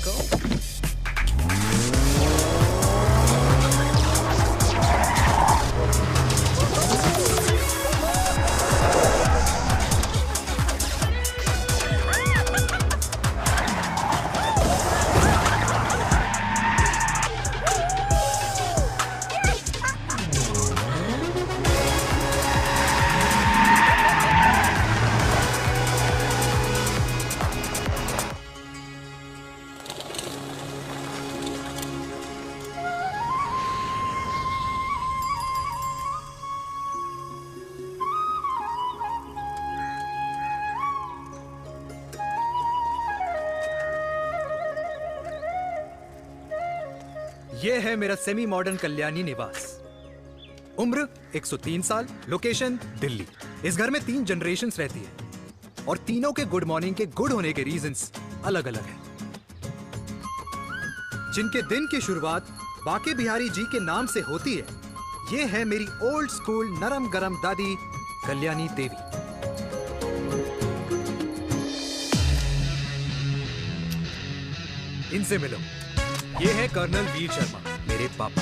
को। ये है मेरा सेमी मॉडर्न कल्याणी निवास। उम्र 103 साल, लोकेशन दिल्ली। इस घर में 3 जनरेशंस रहती है और तीनों के गुड मॉर्निंग के गुड होने के रीजंस अलग अलग हैं। जिनके दिन की शुरुआत बाके बिहारी जी के नाम से होती है, ये है मेरी ओल्ड स्कूल नरम गरम दादी कल्याणी देवी। इनसे मिलो। ये है कर्नल वीर शर्मा, मेरे पापा।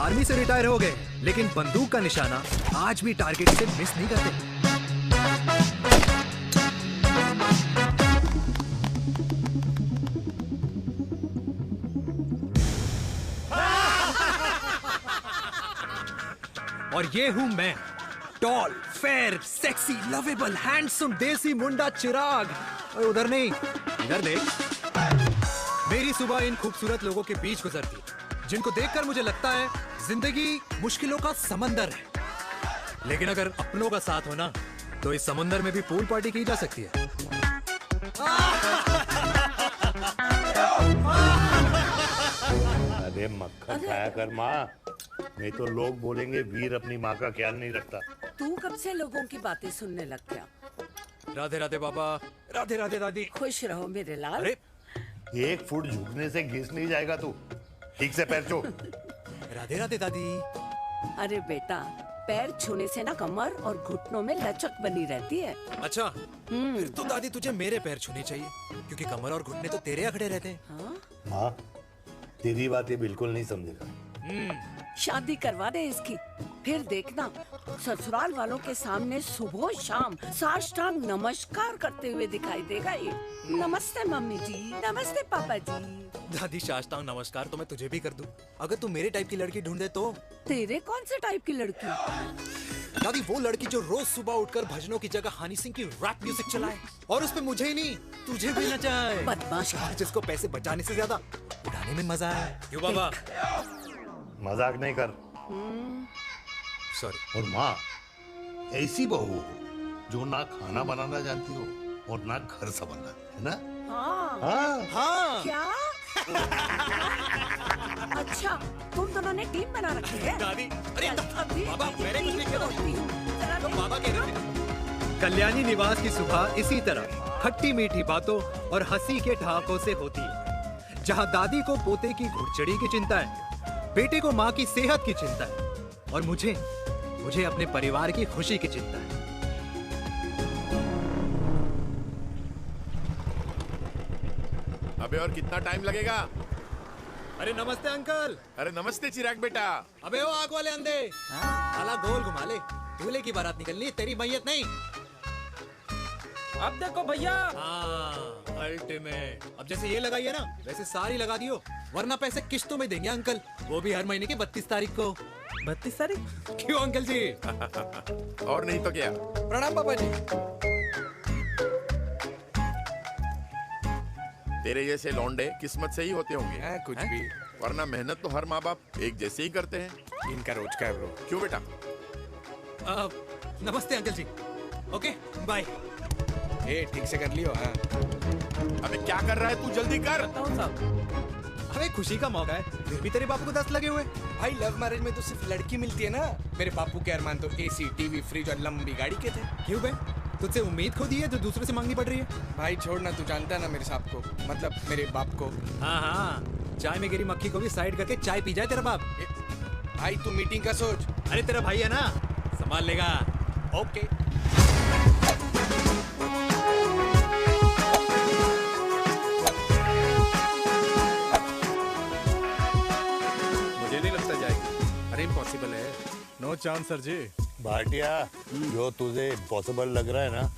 आर्मी से रिटायर हो गए, लेकिन बंदूक का निशाना आज भी टारगेट से मिस नहीं करते। और ये हूं मैं, tall, fair, sexy, lovable, handsome, desi मुंडा चिराग। और उधर नहीं, इधर देख। मेरी सुबह इन खूबसूरत लोगों के बीच गुजरती है, जिनको देखकर मुझे लगता है जिंदगी मुश्किलों का समंदर है, लेकिन अगर अपनों का साथ हो ना, तो इस समंदर में भी पूल पार्टी की जा सकती है। अरे मक्खन खाया कर माँ, नहीं तो लोग बोलेंगे वीर अपनी माँ का ख्याल नहीं रखता। तू कब से लोगों की बातें सुनने लग गया? राधे राधे बाबा, राधे राधे दादी। खुश रहो मेरे लाल। अरे 1 फुट झुकने से घिस नहीं जाएगा तू, ठीक से पैर छू। राधे राधे दादी। अरे बेटा, पैर छूने से ना कमर और घुटनों में लचक बनी रहती है। अच्छा, फिर तो दादी तुझे मेरे पैर छूने चाहिए, क्योंकि कमर और घुटने तो तेरे अखड़े रहते हैं। हाँ? माँ, तेरी बात ये बिल्कुल नहीं समझेगा। शादी करवा दे इसकी, फिर देखना ससुराल वालों के सामने सुबह शाम साष्टांग नमस्कार करते हुए दिखाई देगा ये। नमस्ते मम्मी जी, नमस्ते पापा जी। दादी साष्टांग नमस्कार तो मैं तुझे भी कर दूं, अगर तू मेरे टाइप की लड़की ढूंढे तो। तेरे कौन से टाइप की लड़की? दादी वो लड़की जो रोज सुबह उठकर भजनों की जगह हनी सिंह की रैप म्यूजिक चलाए, और उसपे मुझे ही नहीं तुझे भी नचाए। बदमाश। जिसको पैसे बचाने से ज्यादा उड़ाने में मजा है। क्यों बाबा? मजाक नहीं कर। सॉरी। और माँ, ऐसी बहू हो जो ना खाना बनाना जानती हो और ना घर संभालना, है ना? हाँ। हाँ हाँ। क्या? अच्छा, तुम दोनों ने टीम बना रखी है? दादी, अरे अभी बाबा, मैंने कुछ नहीं किया। तो बाबा कह रहे थे। कल्याणी निवास की सुबह इसी तरह खट्टी मीठी बातों और हंसी के ठहाकों से होती है, जहां दादी को पोते की घुड़चड़ी की चिंता है, बेटे को माँ की सेहत की चिंता है, और मुझे अपने परिवार की खुशी की चिंता है। अबे और कितना टाइम लगेगा? अरे नमस्ते अंकल। अरे नमस्ते चिराग बेटा। अबे वो आग वाले अंधे, साला गोल घुमा ले। दूल्हे की बारात निकलनी है, तेरी मैयत नहीं। अब देखो भैया। हाँ, अल्टीमेट। अब जैसे ये लगाई है ना, वैसे सारी लगा दियो, वरना पैसे किश्तों में देंगे अंकल, वो भी हर महीने की 32 तारीख को। 32 तारीख? क्यों अंकल जी? और नहीं तो क्या। प्रणाम पापा जी। तेरे जैसे लौंडे किस्मत से ही होते होंगे। कुछ भी, वरना मेहनत तो हर माँ बाप एक जैसे ही करते हैं। इनका रोज का है ब्रो। क्यों बेटा? नमस्ते अंकल जी। Okay bye. ए ठीक से कर लियो। हाँ। अबे क्या कर रहा है तू, जल्दी कर। बताओ साहब। अरे खुशी का मौका है, फिर भी तेरे बापू को 10 लगे हुए। भाई लव मैरिज में तो सिर्फ लड़की मिलती है ना। मेरे बापू के अरमान तो एसी, टीवी, फ्रिज और लंबी गाड़ी के थे। क्यों बे? तुझसे उम्मीद खो दी है जो दूसरे से मांगनी पड़ रही है? भाई छोड़ना, तू जानता है ना मेरे साहब को, मतलब मेरे बाप को। हाँ हाँ, चाय में गिरी मक्खी को भी साइड करके चाय पी जाए तेरा बाप। भाई तू मीटिंग का सोच। अरे तेरा भाई है ना, संभाल लेगा। ओके। चांद सर जी। भाटिया, जो तुझे इम्पॉसिबल लग रहा है ना,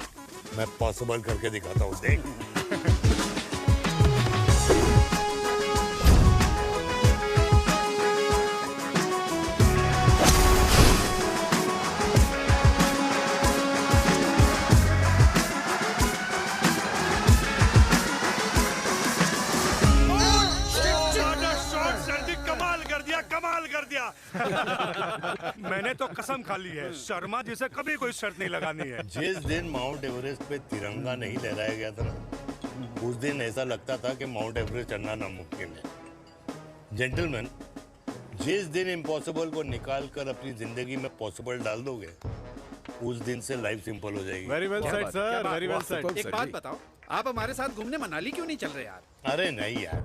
मैं पॉसिबल करके दिखाता हूँ, देख। कमाल कर दिया। मैंने तो कसम खा ली है, शर्मा जी से कभी कोई शर्त नहीं लगानी है। जिस दिन माउंट एवरेस्ट पे तिरंगा नहीं लहराया गया था ना, उस दिन ऐसा लगता था कि माउंट एवरेस्ट चढ़ना नामुमकिन है। जेंटलमैन, जिस दिन इम्पॉसिबल को निकाल कर अपनी जिंदगी में पॉसिबल डाल दोगे, उस दिन से लाइफ सिंपल हो जाएगी। Very well said sir, very well said. एक बात बताओ, आप हमारे साथ घूमने मनाली क्यों नहीं चल रहे यार? अरे नहीं यार,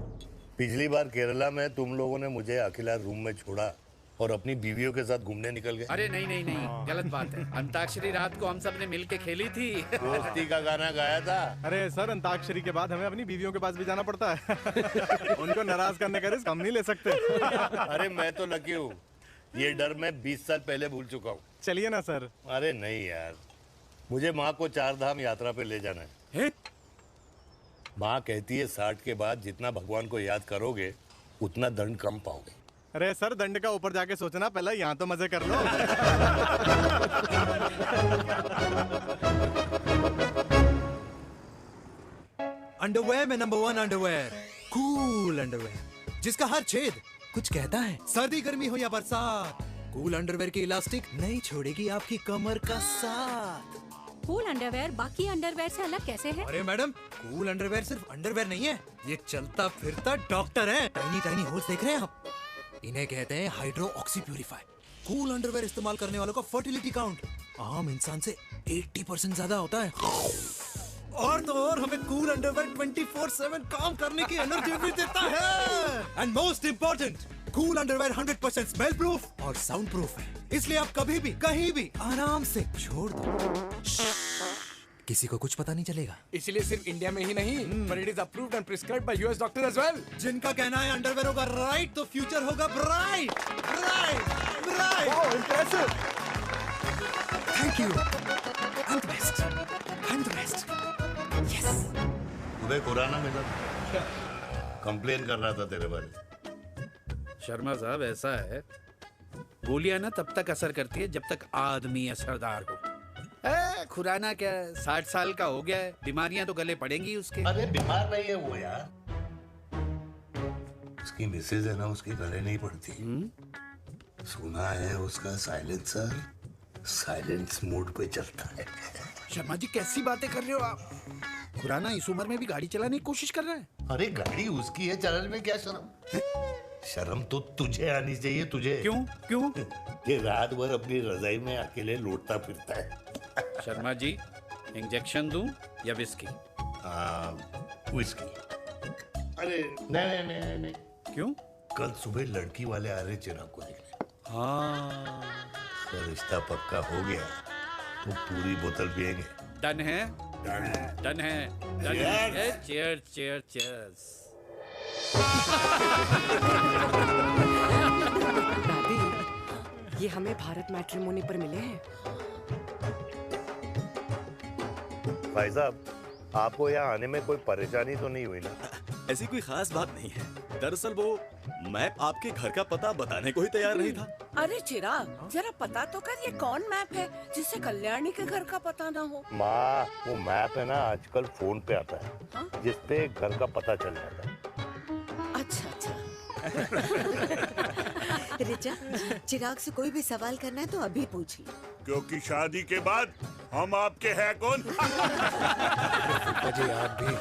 पिछली बार केरला में तुम लोगों ने मुझे अकेला रूम में छोड़ा और अपनी बीवियों के साथ घूमने निकल गए। अरे नहीं नहीं नहीं, गलत बात है। अंताक्षरी रात को हम सब ने मिलके खेली थी। दोस्ती का गाना गाया था। अरे सर, अंताक्षरी के बाद हमें अपनी बीवियों के पास भी जाना पड़ता है। उनको नाराज करने का रिस्क हम नहीं ले सकते। अरे मैं तो लकी हूँ, ये डर मैं 20 साल पहले भूल चुका हूँ। चलिए ना सर। अरे नहीं यार, मुझे माँ को 4 धाम यात्रा पे ले जाना है। माँ कहती है 60 के बाद जितना भगवान को याद करोगे उतना दंड कम पाओगे। अरे सर, दंड का ऊपर जाके सोचना, पहले यहाँ तो मजे कर लो। अंडरवेयर में नंबर 1 अंडरवेयर, कूल अंडरवेयर, जिसका हर छेद कुछ कहता है। सर्दी गर्मी हो या बरसात, कूल अंडरवेयर की इलास्टिक नहीं छोड़ेगी आपकी कमर का साथ। कूल अंडरवेयर बाकी अंडरवेयर से अलग कैसे है? अरे मैडम, कूल अंडरवेयर सिर्फ अंडरवेयर नहीं है, ये चलता फिरता डॉक्टर है। टाइनी टाइनी होल्स देख रहे हैं आप? इन्हें कहते हैं hydro oxy purify. Cool underwear इस्तेमाल करने वालों का फर्टिलिटी काउंट आम इंसान से 80% ज्यादा होता है। और तो और हमें कूल अंडरवेयर 24/7 काम करने की एनर्जी भी देता है। And most important, cool underwear 100% smell proof और साउंड प्रूफ है, इसलिए आप कभी भी कहीं भी आराम से छोड़ दो, किसी को कुछ पता नहीं चलेगा। इसलिए सिर्फ इंडिया में ही नहीं, but it is approved and prescribed by US doctors as well. जिनका कहना है अंडरवेयर होगा राइट तो फ्यूचर होगा bright, bright, bright. Oh, impressive. Thank you. I'm the best. I'm the best. Yes. तुम्हें खुराना मिला, कंप्लेन कर रहा था तेरे बारे में। शर्मा साहब, ऐसा है, गोलियां ना तब तक असर करती है जब तक आदमी असरदार हो। खुराना क्या, 60 साल का हो गया है, बीमारियां तो गले पड़ेंगी उसके। अरे बीमार नहीं है वो यार, उसकी मिसेज है ना, उसके गले नहीं पड़ती। सुना है उसका साइलेंसर साइलेंस मोड पे चलता है। शर्मा जी, कैसी बातें कर रहे हो आप? खुराना इस उम्र में भी गाड़ी चलाने की कोशिश कर रहा है। अरे गाड़ी उसकी है, चलाने में क्या शर्म? शर्म तो तुझे आनी चाहिए, तुझे। क्यों क्यों? ये रात भर अपनी रजाई में अकेले लौटता फिरता है। शर्मा जी, इंजेक्शन दूं या विस्की? विस्की। अरे नहीं नहीं नहीं नहीं। क्यों? कल सुबह लड़की वाले आ रहे चिराग को देखने। हाँ, तो रिश्ता पक्का हो गया तो पूरी बोतल पिएंगे। डन है, डन है, डन है। Cheers, cheers, cheers. दादी, ये हमें भारत मैट्रिमोनी पर मिले हैं। भाई साहब, आपको यहाँ आने में कोई परेशानी तो नहीं हुई ना? ऐसी कोई खास बात नहीं है। दरअसल वो मैप आपके घर का पता बताने को ही तैयार नहीं था। अरे चिराग, जरा पता तो कर, ये कौन मैप है जिससे कल्याणी के घर का पता ना हो? माँ, वो मैप है ना, आजकल फोन पे आता है। हाँ? जिसपे घर का पता चल जाता है। अच्छा अच्छा। रिचा, चिराग से कोई भी सवाल करना है तो अभी पूछिए। क्योंकि शादी के बाद हम आपके हैं कौन? जी आप भी।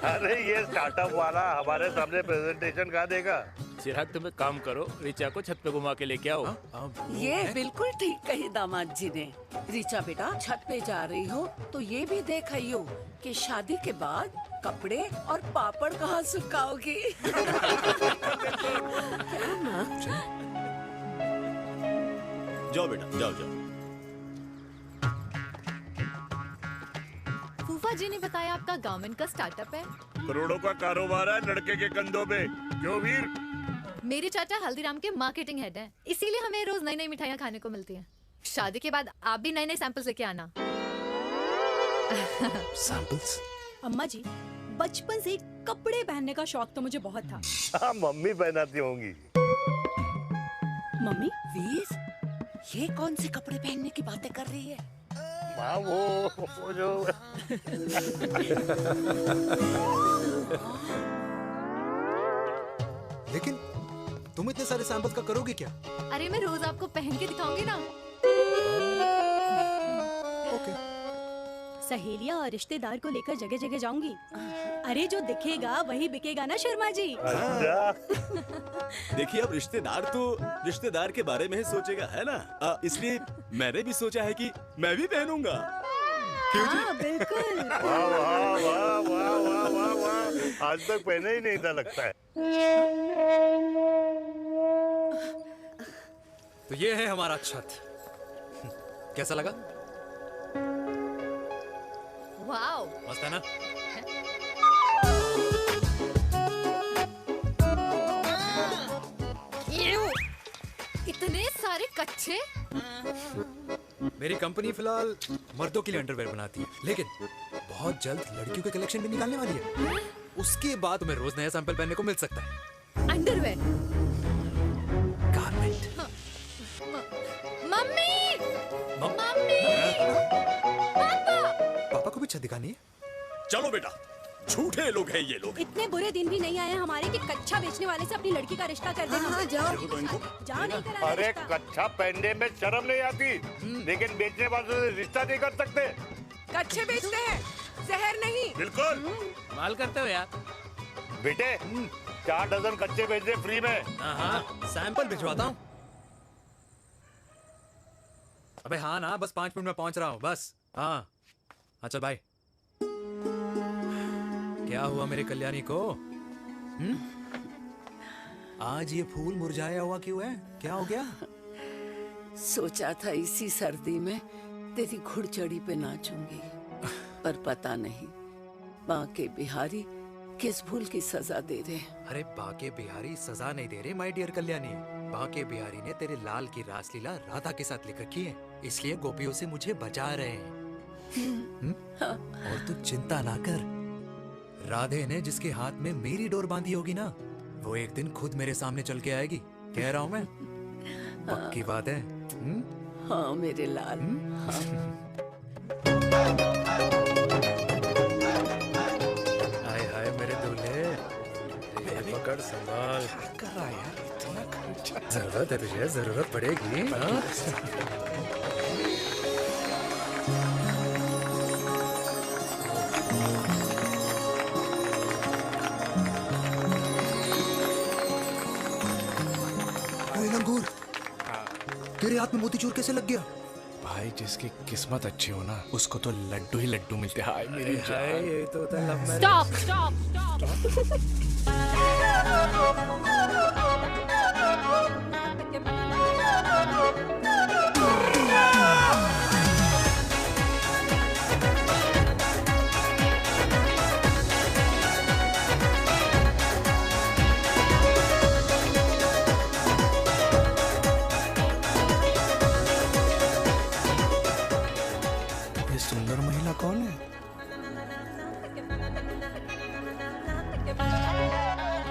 अरे ये स्टार्टअप वाला हमारे सामने प्रेजेंटेशन कहाँ देगा? चिराग, तुम एक काम करो, रिचा को छत पे घुमा के लेके आओ। ये बिल्कुल ठीक कही दामाद जी ने। रिचा बेटा, छत पे जा रही हो तो ये भी देख आइयो कि शादी के बाद कपड़े और पापड़ कहाँ सुखाओगी। जाओ बेटा, जाओ जाओ। फूफा जी ने बताया आपका गवर्नमेंट का स्टार्टअप है। करोड़ों का कारोबार है लड़के के कंधों पे। क्यों वीर? मेरे चाचा हल्दीराम के मार्केटिंग हेड हैं, इसीलिए हमें रोज नई नई मिठाइयाँ खाने को मिलती हैं। शादी के बाद आप भी नए नए सैंपल्स लेके आना। सैंपल्स? अम्मा जी, बचपन से ही कपड़े पहनने का शौक तो मुझे बहुत था। हाँ, मम्मी पहनाती होंगी। मम्मी? वीर, ये कौन से कपड़े पहनने की बातें कर रही है? माँ वो जो लेकिन तुम इतने सारे सैंपल्स का करोगे क्या? अरे मैं रोज आपको पहन के दिखाऊंगी ना। ओके। सहेलियां और रिश्तेदार को लेकर जगह जगह जाऊंगी। अरे जो दिखेगा वही बिकेगा ना शर्मा जी। देखिए, अब रिश्तेदार तो रिश्तेदार के बारे में ही सोचेगा, है ना? इसलिए मैंने भी सोचा है कि मैं भी पहनूंगा। हाँ, बिल्कुल। वाह वाह वाह वाह वाह वाह वाह, आज तक पहने ही नहीं था लगता है। तो ये है हमारा छत। कैसा लगा? वाओ, मस्त है ना? इतने सारे कच्चे। मेरी कंपनी फिलहाल मर्दों के लिए अंडरवेयर बनाती है, लेकिन बहुत जल्द लड़कियों के कलेक्शन भी निकालने वाली है। उसके बाद तुम्हें रोज नया सैंपल पहनने को मिल सकता है। अंडरवेयर? गारमेंट। मम्मी, मम्मी, पापा। पापा को भी छत दिखानी है? चलो बेटा, झूठे लोग हैं ये लोग। इतने बुरे दिन भी नहीं आए हमारे कि कच्चा बेचने वाले से अपनी लड़की का रिश्ता कर देना। हाँ, जाओ। जाओ, नहीं करा अरे रिश्ता। कच्चा पहनने में शर्म नहीं आती, लेकिन बेचने वालों से रिश्ता नहीं कर सकते। कच्चे बेचते हैं, जहर नहीं। बिल्कुल। माल करते हो यार। बेटे, 4 डजन कच्चे बेच दे फ्री में। हाँ, सैंपल भिजवाता हूँ। अबे हाँ ना, बस 5 मिनट में पहुंच रहा हूँ, बस। हाँ, अच्छा बाय। क्या हुआ मेरे कल्याणी को? आज ये फूल मुरझाया हुआ क्यों है? क्या हो गया? सोचा था इसी सर्दी में तेरी घुड़चड़ी पे नाचूंगी, पर पता नहीं बाके बिहारी किस भूल की सजा दे रहे हैं। अरे बाके बिहारी सजा नहीं दे रहे माय डियर कल्याणी। बाके बिहारी ने तेरे लाल की रासलीला राधा के साथ लिख रखी है, इसलिए गोपियों से मुझे बचा रहे हैं। और तू चिंता ना कर, राधे ने जिसके हाथ में मेरी डोर बांधी होगी ना, वो एक दिन खुद मेरे सामने चल के आएगी। कह रहा हूँ मैं, पक्की बात है। हाँ मेरे लाल। हाय हाय मेरे दूल्हे, पकड़ संभाल। कर रहा यार, इतना खर्चा। जरूरत है तुझे, जरूरत पड़ेगी। तेरे हाथ में मोतीचूर कैसे लग गया? भाई जिसकी किस्मत अच्छी हो ना, उसको तो लड्डू ही लड्डू मिलते हैं। हाय मेरी जान। ये तो होता है लव मैरिज। स्टॉप, स्टॉप, ये सुंदर महिला कौन है?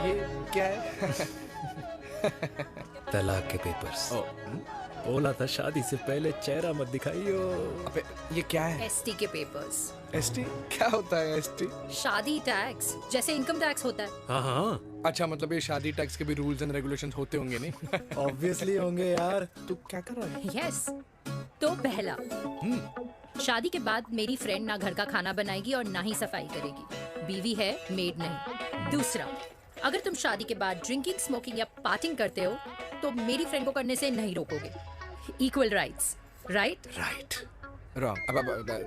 ये क्या है? तलाक के पेपर्स। बोला था शादी से पहले चेहरा मत दिखाइयो। अबे ये क्या है? एसटी के पेपर्स। एसटी क्या होता है? एसटी शादी टैक्स, जैसे इनकम टैक्स होता है। हाँ हाँ, अच्छा, मतलब ये शादी टैक्स के भी रूल्स एंड रेगुलेशंस होते होंगे नहीं? ऑब्वियसली होंगे यार। तू क्या कर रहा है? यस। तो पहला, शादी के बाद मेरी फ्रेंड ना घर का खाना बनाएगी और ना ही सफाई करेगी, बीवी है, मेड नहीं। दूसरा, अगर तुम शादी के बाद ड्रिंकिंग, स्मोकिंग या पार्टिंग करते हो तो मेरी फ्रेंड को करने से नहीं रोकोगे। Equal rights, right? Right. Wrong.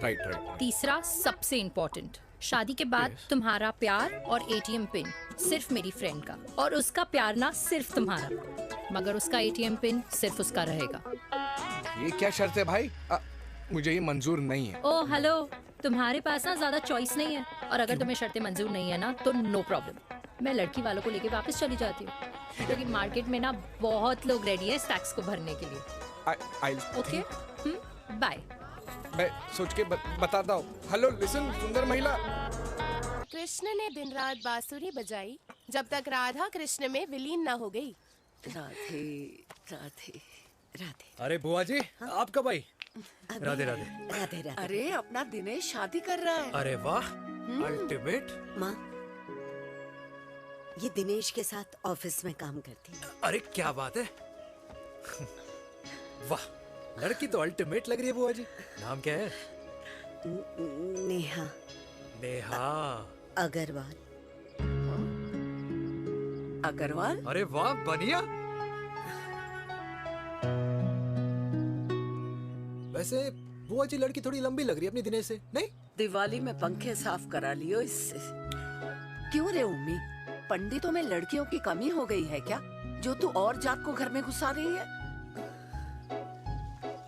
Right right. तीसरा, सबसे इम्पोर्टेंट, शादी के बाद तुम्हारा प्यार और एटीएम पिन सिर्फ मेरी फ्रेंड का, और उसका प्यार ना सिर्फ तुम्हारा, मगर उसका एटीएम पिन सिर्फ उसका रहेगा। ये क्या शर्त है भाई? मुझे ये मंजूर नहीं है। ओ हेलो, तुम्हारे पास ना ज्यादा चॉइस नहीं है, और अगर तुम्हें शर्तें मंजूर नहीं है ना तो नो प्रॉब्लम, मैं लड़की वालों को लेके वापस चली जाती हूँ क्योंकि मार्केट में ना बहुत लोग रेडी हैं स्टैक्स को भरने के लिए। Okay, bye. मैं सोच के बताता हूँ। हेलो लिसन सुंदर महिला। कृष्ण ने दिन रात बांसुरी बजाई जब तक राधा कृष्ण में विलीन न हो गई। राधे राधे राधे। अरे बुआ जी, आप कब आई? राधे राधे। राधे राधे। अरे अपना दिनेश शादी कर रहा है। अरे वाह, अल्टीमेट। माँ, ये दिनेश के साथ ऑफिस में काम करती है। अरे क्या बात है। वाह, लड़की तो अल्टीमेट लग रही है बुआ जी। नाम क्या है? नेहा। नेहा अग्रवाल। अग्रवाल? अरे वाह, बढ़िया। वैसे बुआ जी लड़की थोड़ी लंबी लग रही है अपनी दिनेश से, नहीं? दिवाली में पंखे साफ करा लियो इससे। क्यों रे उम्मी, पंडितों में लड़कियों की कमी हो गई है क्या, जो तू और जात को घर में घुसा रही है?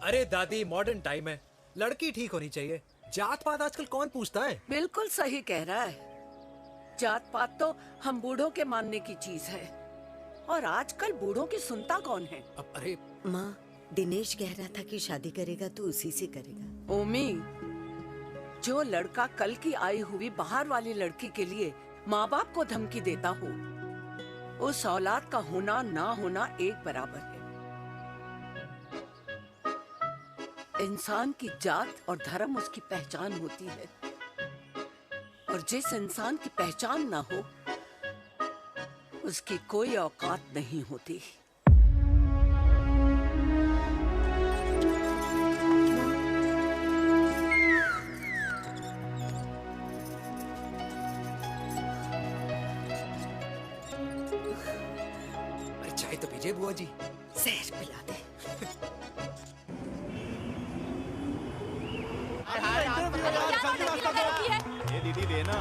अरे दादी, मॉडर्न टाइम है, लड़की ठीक होनी चाहिए। जात पात आजकल कौन पूछता है? बिल्कुल सही कह रहा है। जात पात तो हम बूढ़ों के मानने की चीज है, और आजकल बूढ़ों की सुनता कौन है? अरे माँ, दिनेश कह रहा था कि शादी करेगा तो उसी से करेगा। ओमी, जो लड़का कल की आई हुई बाहर वाली लड़की के लिए माँ बाप को धमकी देता हो, उस औलाद का होना ना होना एक बराबर है। इंसान की जात और धर्म उसकी पहचान होती है, और जिस इंसान की पहचान ना हो उसकी कोई औकात नहीं होती। अरे चाय तो पीजिए बुआ जी। जहर पिला दे। ये दीदी देना।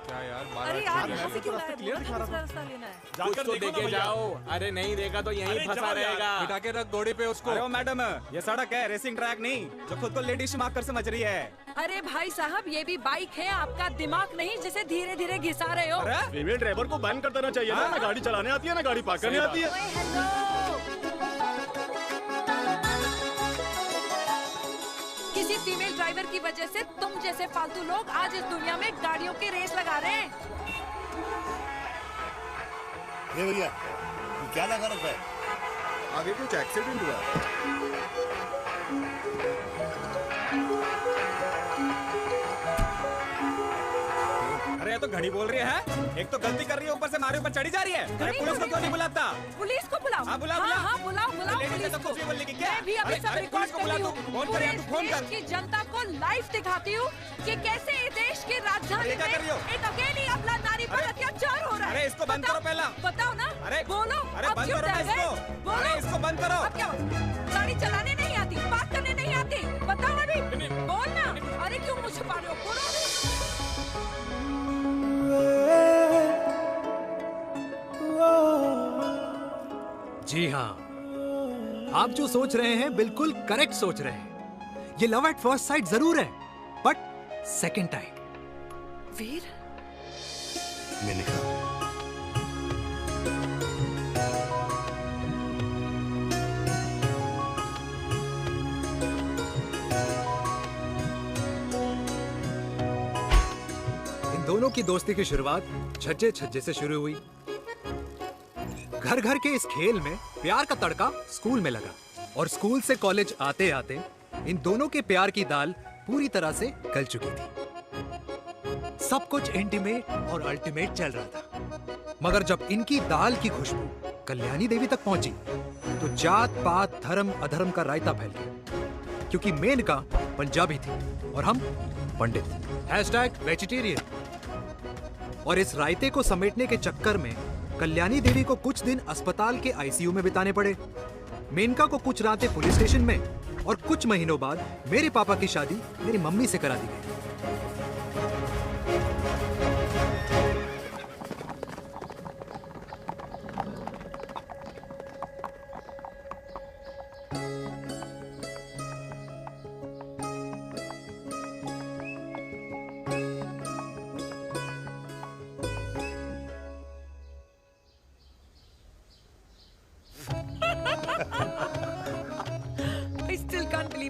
क्या यार, अरे यार यहाँ से क्यों लाए? बोला था दूसरा रास्ता लेना है। कुछ तो देके जाओ। अरे नहीं देगा तो यहीं फंसा रहेगा। बिठा के रख घोड़े पे उसको। अरे ओ मैडम, ये सड़क है, रेसिंग ट्रैक नहीं, जो खुद को लेडी शिमाक कर समझ रही है। अरे भाई साहब, ये भी बाइक है, आपका दिमाग नहीं जिसे धीरे धीरे घिसा रहे हो। फीमेल ड्राइवर को बैन कर देना चाहिए ना गाड़ी चलाने आती है ना गाड़ी पार्क करने आती है। किसी फीमेल ड्राइवर की वजह से तुम जैसे फालतू लोग आज इस दुनिया में गाड़ियों की रेस लगा रहे हैं। ये भैया, ये क्या लगा रखा है? आगे कुछ एक्सीडेंट हुआ। अरे ये तो घड़ी बोल रही है, एक तो गलती कर रही है, ऊपर से हमारे ऊपर चढ़ी जा रही है। अरे पुलिस को क्यों नहीं बुलाता? पुलिस को बुलाओ। हाँ बुलाओ, हाँ बुलाओ बुलाओ लेडीज पुलिस तो को। कुछ भी बोलने की क्या? मैं भी अभी सब रिकॉर्ड कर रही हूँ। फोन कर, तू फोन कर। देश की जनता को लाइव दिखाती हूँ कि कैसे इस देश की राजधानी अरे क्या कर रही हो? में एक अकेली अबला नारी पर अत्याचार हो रहा है। अरे इसको बंद करो पहला। बताओ ना। अरे बोलो। अरे अब बंद क्यों करो ना डर गए? इसको। बोलो। अरे इसको बंद करो। अब क्या गाड़ी चलाने नहीं आती, बात करने नहीं आती? बताओ अभी, बोल ना। अरे क्यों मुझे छुपा रहे हो? बोलो। जी हाँ, आप जो सोच रहे हैं बिल्कुल करेक्ट सोच रहे हैं। ये लव एट फर्स्ट साइट जरूर है, बट सेकंड टाइम। वीर, मेनका, इन दोनों की दोस्ती की शुरुआत छज्जे छज्जे से शुरू हुई। घर घर के इस खेल में प्यार का तड़का स्कूल में लगा, और स्कूल से कॉलेज आते आते इन दोनों के प्यार की दाल पूरी तरह से गल चुकी थी। सब कुछ इंटीमेट और अल्टीमेट चल रहा था, मगर जब इनकी दाल की खुशबू कल्याणी देवी तक पहुंची तो जात पात धर्म अधर्म का रायता फैल गया, क्योंकि मेनका पंजाबी थी और हम पंडित। #वेजिटेरियन। और इस रायते को समेटने के चक्कर में कल्याणी देवी को कुछ दिन अस्पताल के आईसीयू में बिताने पड़े। मेनका को कुछ रातें पुलिस स्टेशन में, और कुछ महीनों बाद मेरे पापा की शादी मेरी मम्मी से करा दी गई।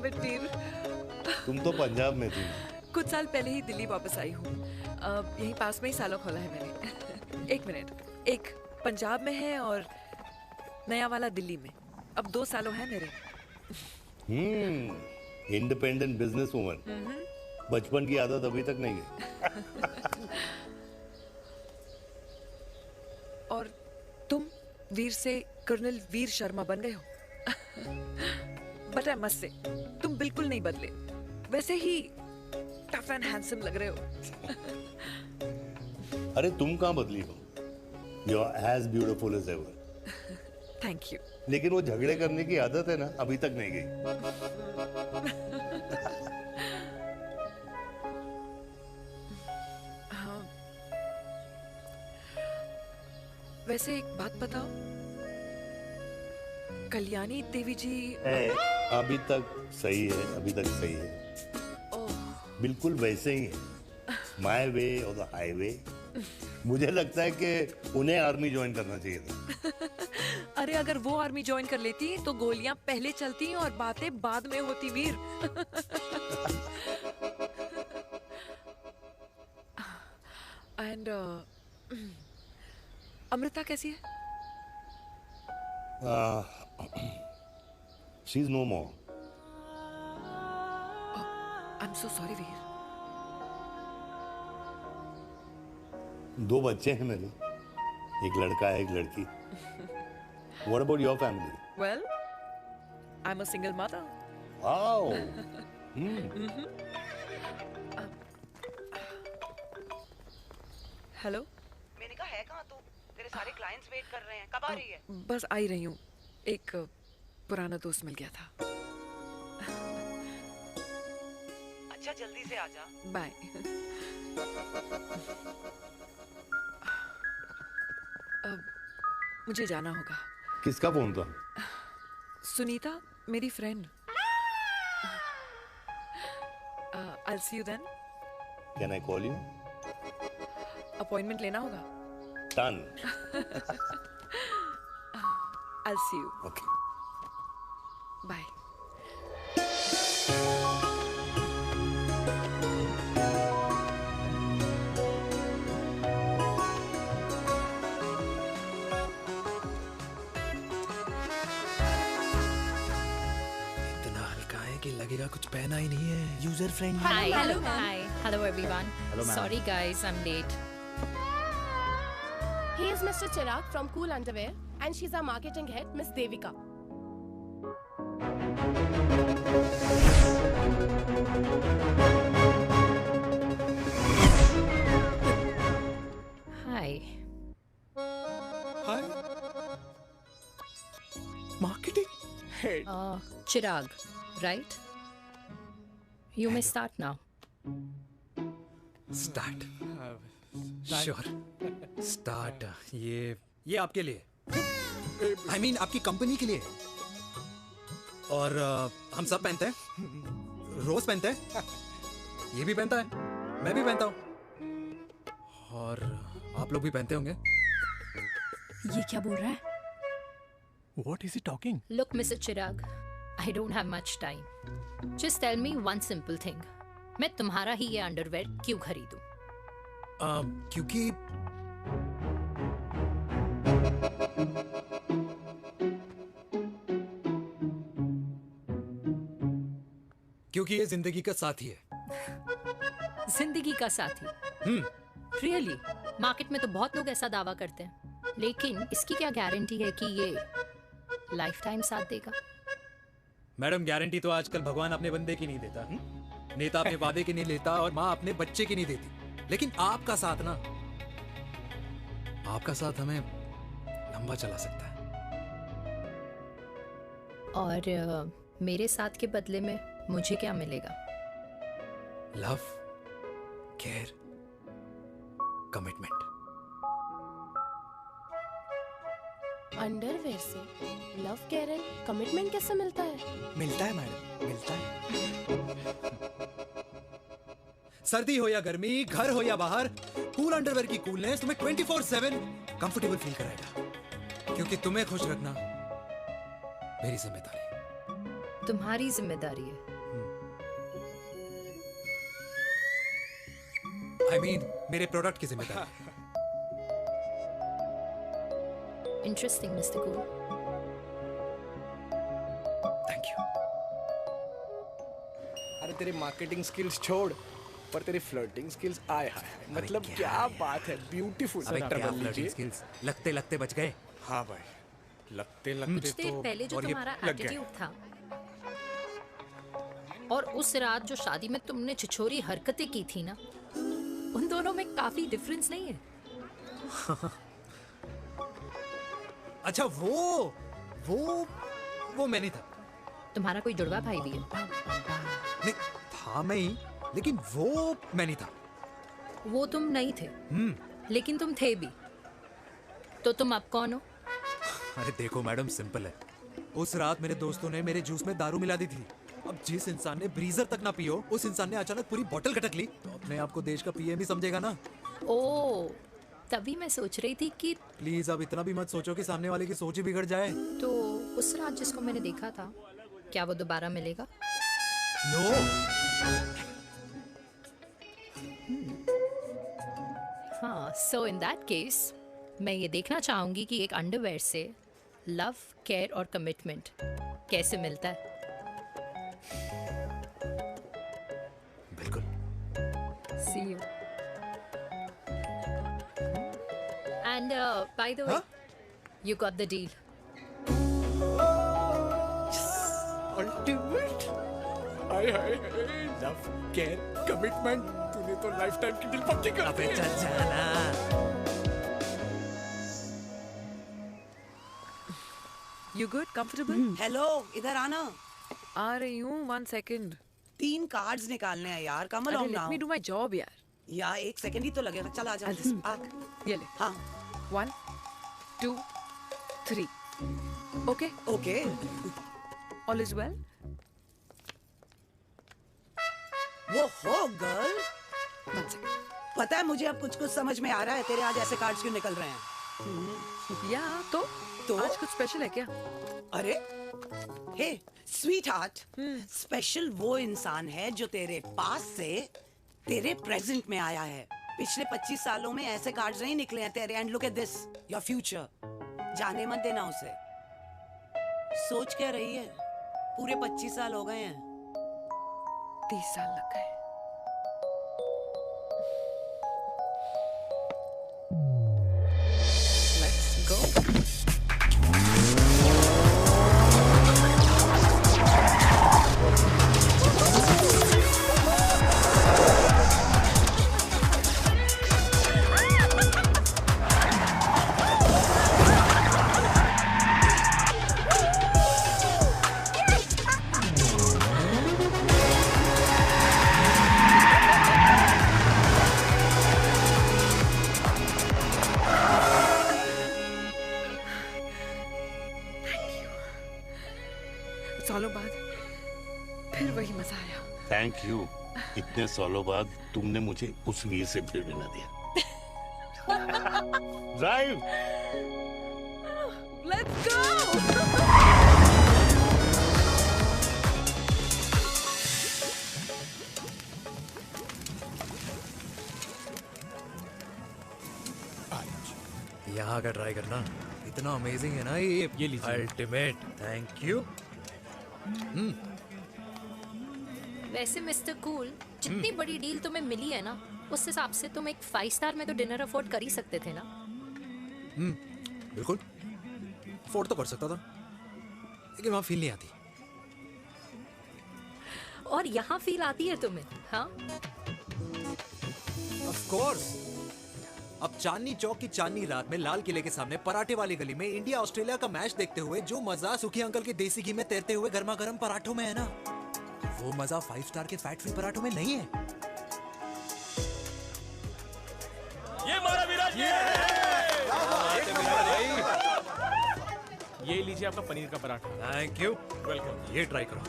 इट वीर। तुम तो पंजाब में थी। कुछ साल पहले ही दिल्ली वापस आई हूँ। यहीं पास में ही सालों खोला है मैंने। एक मिनट, एक पंजाब में है और नया वाला दिल्ली में। अब 2 सालों है मेरे। Independent business woman. बचपन की आदत अभी तक नहीं है। और तुम वीर से कर्नल वीर शर्मा बन गए हो। बट आई मस्ट से, तुम बिल्कुल नहीं बदले, वैसे ही टफ एंड हैंडसम लग रहे हो। अरे तुम कहाँ बदली हो? You are as beautiful as ever. Thank you. लेकिन वो झगड़े करने की आदत है ना, अभी तक नहीं गई। हाँ। वैसे एक बात बताओ, कल्याणी देवी जी अभी तक सही है, अभी तक सही है। बिल्कुल वैसे ही है, माय वे और द हाईवे। मुझे लगता है कि उन्हें आर्मी ज्वाइन करना चाहिए था। अरे अगर वो आर्मी ज्वाइन कर लेती तो गोलियां पहले चलती और बातें बाद में होती वीर। एंड अमृता कैसी है? She is no more. I am so sorry Veer. 2 बच्चे हैं मेरे, एक लड़का है, एक लड़की। What about your family? Well, I'm a single mother. Wow. Hello. मैंने कहा है कहाँ तू? तेरे सारे क्लाइंट्स वेट कर रहे हैं, कब आ रही है? बस आ ही रही हूँ, एक पुराना दोस्त मिल गया था। अच्छा जल्दी से आ जा। बाय। अब मुझे जाना होगा। किसका फोन था? सुनीता, मेरी friend. I'll see you then. Can I call you? Appointment लेना होगा। Done. I'll see you. Okay. Bye. लगेगा कुछ पहना ही नहीं है। User friendly. Hi. Hello everyone. Hello, ma'am. Sorry guys, I'm late. He is Mr. Chirag from Cool Underwear and she's our marketing head, Miss Devika. Hi. Hi. Marketing head. Chirag, right? You may start now. Start. Sure. Start. ये आपके लिए। I mean आपकी company के लिए। और हम सब पहनते हैं। रोज पहनते हैं। ये भी पहनता है। मैं भी पहनता हूँ। और आप लोग भी पहनते होंगे। ये क्या बोल रहा है? What is he talking? Look, Mr. Chirag, I don't have much time. Just tell me one simple thing. मैं तुम्हारा ही ये अंडरवेयर क्यों खरीदूं? क्योंकि ये जिंदगी का साथी है। जिंदगी का साथी? Really? मार्केट में तो बहुत लोग ऐसा दावा करते हैं, लेकिन इसकी क्या गारंटी है कि ये लाइफ टाइम साथ देगा? मैडम, गारंटी तो आजकल भगवान अपने बंदे की नहीं देता। नेता अपने वादे की नहीं लेता और माँ अपने बच्चे की नहीं देती। लेकिन आपका साथ ना, आपका साथ हमें लंबा चला सकता है। और मेरे साथ के बदले में मुझे क्या मिलेगा? Love, care, commitment. अंडरवेयर से लव, केयर एंड कमिटमेंट कैसे मिलता है? मिलता है मैडम, मिलता है। सर्दी हो या गर्मी, घर हो या बाहर, कूल अंडरवेयर की कूलनेस तुम्हें 24/7 कंफर्टेबल फील कराएगा। क्योंकि तुम्हें खुश रखना मेरी जिम्मेदारी है। तुम्हारी जिम्मेदारी है। I mean, मेरे प्रोडक्ट की जिम्मेदारी। Interesting mister cool. Thank you. अरे तेरे मार्केटिंग स्किल्स छोड़, पर तेरी फ्लर्टिंग स्किल्स आए हाय हाय, मतलब क्या बात है, ब्यूटीफुल। अबे क्या flirting skills? लगते लगते बच गए। हाँ भाई, लगते लगते कुछ देर तो पहले जो और ये तुम्हारा लग गए। एटीट्यूड था और उस रात जो शादी में तुमने छिछोरी हरकतें की थी ना, उन दोनों में काफी डिफरेंस नहीं है? अच्छा वो मैं नहीं था। तुम्हारा कोई जुड़वा भाई भी है? नहीं था मैं ही, लेकिन वो मैं नहीं था। वो तुम नहीं थे, लेकिन तुम थे भी। तो तुम अब कौन हो? अरे देखो मैडम, सिंपल है। उस रात मेरे दोस्तों ने मेरे जूस में दारू मिला दी थी। अब जिस इंसान ने ब्रीजर तक ना पियो, उस इंसान ने अचानक पूरी बोतल खटक ली, तो अपने आप को देश का पीएम ही समझेगा ना। ओ, तभी मैं सोच रही थी कि प्लीज अब इतना भी मत सोचो कि सामने वाले की सोच ही बिगड़ जाए। तो उस रात जिसको मैंने देखा था, क्या वो दोबारा मिलेगा? नो। हाँ, सो इन दैट केस मैं ये देखना चाहूंगी कि एक अंडरवेयर से लव, केयर और कमिटमेंट कैसे मिलता है। बिल्कुल। See you. And by the way, you got the deal. Ultimate. Hi hi, love, care, commitment, तूने तो लाइफ टाइम की डील पक्की कर दी। चल जाना। You good? Comfortable? हेलो, इधर आना। आ रही हूँ, 1 second. 3 कार्ड्स निकालने हैं यार, कम अरे along let now। me do my job यार. यार 1 सेकंड ही तो लगेगा, चल आ जा। I'll just- आ। ये ले. हाँ। 1, 2, 3. Okay? Okay. All is well? वो हो गर्ल। 1 second. पता है मुझे अब कुछ कुछ समझ में आ रहा है, तेरे आज ऐसे कार्ड्स क्यों निकल रहे हैं। या तो आज कुछ स्पेशल है क्या? अरे हे स्वीट हार्ट, स्पेशल वो इंसान है जो तेरे पास से तेरे प्रेजेंट में आया है। पिछले 25 सालों में ऐसे कार्ड्स नहीं निकले हैं तेरे। And look at this, your future. जाने मत देना उसे। सोच क्या रही है, पूरे 25 साल हो गए हैं। 30 साल लग गए। Let's go. सालों बाद फिर वही मजा आया। Thank you. इतने सालों बाद तुमने मुझे उस वीर से भी मिला दिया। ड्राइव। Let's go! यहाँ का ट्राई करना, इतना अमेजिंग है ना ये लीजिए। अल्टीमेट। Thank you. वैसे मिस्टर कूल, जितनी बड़ी डील तुम्हें मिली है ना, उस हिसाब से तुम एक 5 स्टार में तो डिनर अफोर्ड कर ही सकते थे ना। बिल्कुल अफोर्ड तो कर सकता था, लेकिन वहां फील नहीं आती। और यहाँ फील आती है तुम्हें? हाँ, ऑफ कोर्स। अब चांदनी चौक की चांदनी रात में लाल किले के सामने पराठे वाली गली में इंडिया ऑस्ट्रेलिया का मैच देखते हुए जो मजा सुखी अंकल के देसी घी में तैरते हुए गर्मा गर्म पराठों में है ना, वो मजा 5 स्टार के फैट फ्री पराठों में नहीं है। ये मारा विराज। ये लीजिए आपका पनीर का पराठा। Thank you. वेलकम। ये ट्राई करो।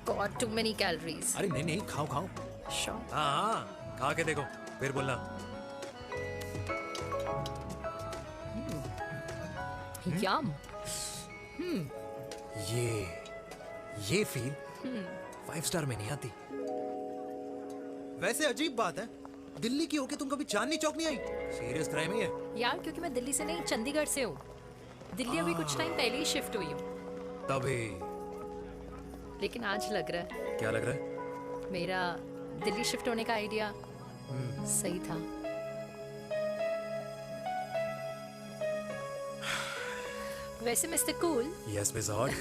Got too many calories. अरे नहीं नहीं, खाओ खाओ। श्योर। हाँ, खा के देखो फिर बोलना। यम। ये फील 5 स्टार में नहीं आती। वैसे अजीब बात है, दिल्ली की होके तुम कभी चांदनी चौक नहीं आई? सीरियस क्राइम है ये। यार क्योंकि मैं दिल्ली से नहीं चंडीगढ़ से हूँ। दिल्ली अभी कुछ टाइम पहले ही शिफ्ट हुई हूँ। तभी। लेकिन आज लग रहा है क्या लग रहा है? मेरा दिल्ली शिफ्ट होने का आइडिया सही था। वैसे mister cool. Yes miss hot.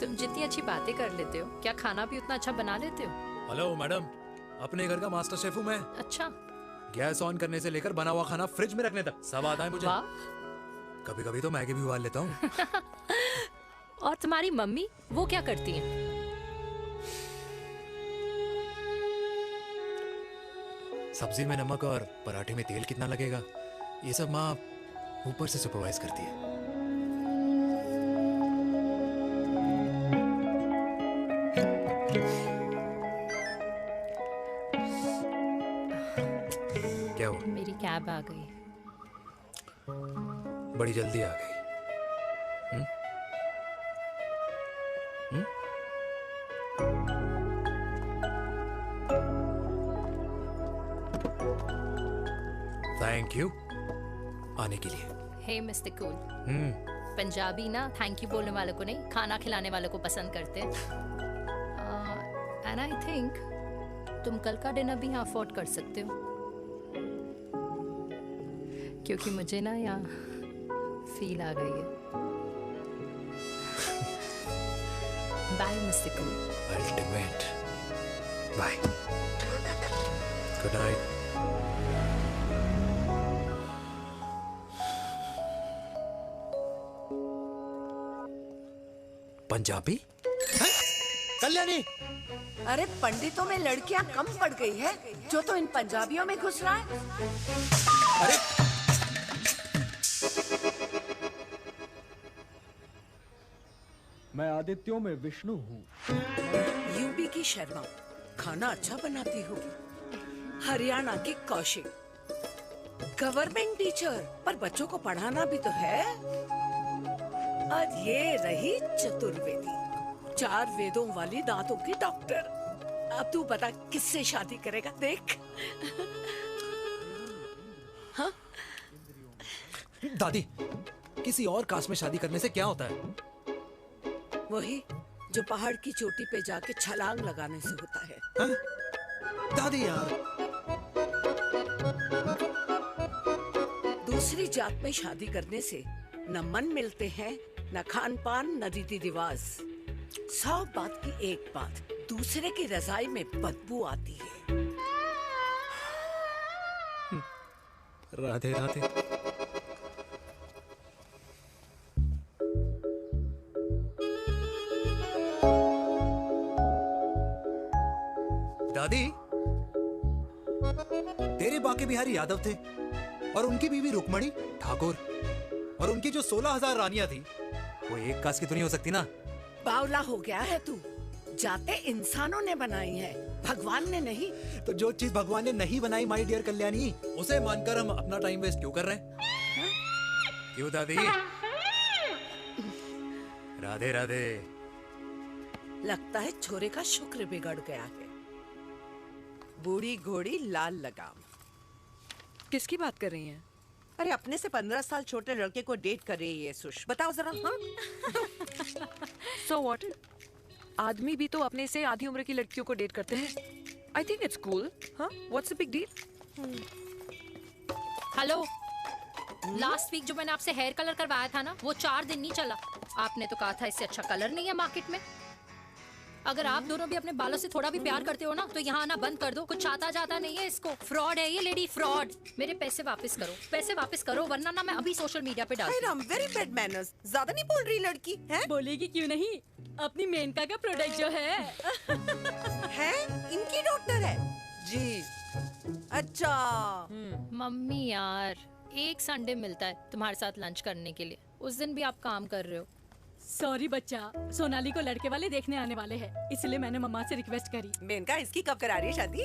तुम जितनी अच्छी बातें कर लेते हो, क्या खाना भी उतना अच्छा बना लेते हो? हेलो मैडम, अपने घर का मास्टर शेफ हूँ मैं। अच्छा। गैस ऑन करने से लेकर बना हुआ खाना फ्रिज में रखने तक सब आता है मुझे। कभी कभी तो मैगी भी उबाल लेता हूँ। और तुम्हारी मम्मी वो क्या करती हैं? सब्जी में नमक और पराठे में तेल कितना लगेगा, ये सब माँ ऊपर से सुपरवाइज करती है। क्या हुआ? मेरी कैब आ गई। बड़ी जल्दी आ गई। थैंक यू आने के लिए। हे मिस्टर कूल, पंजाबी ना थैंक यू बोलने वालों को नहीं, खाना खिलाने वालों को पसंद करते हैं। एंड आई थिंक तुम कल का डिनर भी यहाँ अफोर्ड कर सकते हो, क्योंकि मुझे ना यहाँ फील आ गई है। Bye mister cool. Ultimate. Bye. Good night. Punjabi? Kalyani. अरे पंडितों में लड़कियां कम पड़ गई है जो तो इन पंजाबियों में घुस रहा है। अरे मैं आदित्यों में विष्णु हूँ। यूपी की शर्मा खाना अच्छा बनाती होगी। हरियाणा की कौशिक गवर्नमेंट टीचर, पर बच्चों को पढ़ाना भी तो है। और ये रही चतुर्वेदी, 4 वेदों वाली दांतों की डॉक्टर। अब तू बता किससे शादी करेगा? देख। हाँ? दादी, किसी और कास्ट में शादी करने से क्या होता है? वही जो पहाड़ की चोटी पे जाके छलांग लगाने से होता है। हाँ? दादी यार। दूसरी जात में शादी करने से न मन मिलते हैं, न खान पान, न रीति रिवाज। 100 बात की एक बात, दूसरे की रजाई में बदबू आती है। राधे राधे। दादी, तेरे बाके बिहारी यादव थे और उनकी बीवी रुक्मणी ठाकुर, और उनकी जो 16,000 रानियां थी वो एक कास्ट की तो नहीं हो सकती ना? बावला हो गया है तू। जाते इंसानों ने बनाई है, भगवान ने नहीं। तो जो चीज भगवान ने नहीं बनाई माय डियर कल्याणी, उसे मानकर हम अपना टाइम वेस्ट क्यों कर रहे हैं? क्यों दादी? राधे राधे। लगता है छोरे का शुक्र बिगड़ गया है। बूढ़ी घोड़ी लाल लगाम। किसकी बात कर रही हैं? अरे अपने से 15 साल छोटे लड़के को डेट कर रही है सुश। बताओ जरा। हाँ? So what? आदमी भी तो अपने से आधी उम्र की लड़कियों को डेट करते हैं। I think it's cool. हाँ? What's the big deal? Hello, last week जो मैंने आपसे हेयर कलर करवाया था ना, वो 4 दिन नहीं चला। आपने तो कहा था इससे अच्छा कलर नहीं है मार्केट में। अगर आप दोनों भी अपने बालों से थोड़ा भी प्यार करते हो ना, तो यहाँ आना बंद कर दो। कुछ आता जाता नहीं है इसको। फ्रॉड है ये लेडी, फ्रॉड। मेरे पैसे वापस करो, पैसे वापस करो, वरना ना मैं अभी सोशल मीडिया पे डाल दूँ। Very bad manners. ज्यादा नहीं बोल रही लड़की है? बोलेगी क्यों नहीं? अपनी मेनका का प्रोडक्ट जो है इनकी डॉक्टर है जी। अच्छा। मम्मी यार, एक संडे मिलता है तुम्हारे साथ लंच करने के लिए, उस दिन भी आप काम कर रहे हो। सॉरी बच्चा, सोनाली को लड़के वाले देखने आने वाले हैं, इसलिए मैंने मम्मा से रिक्वेस्ट करी। मेनका, इसकी कब करा रही है शादी?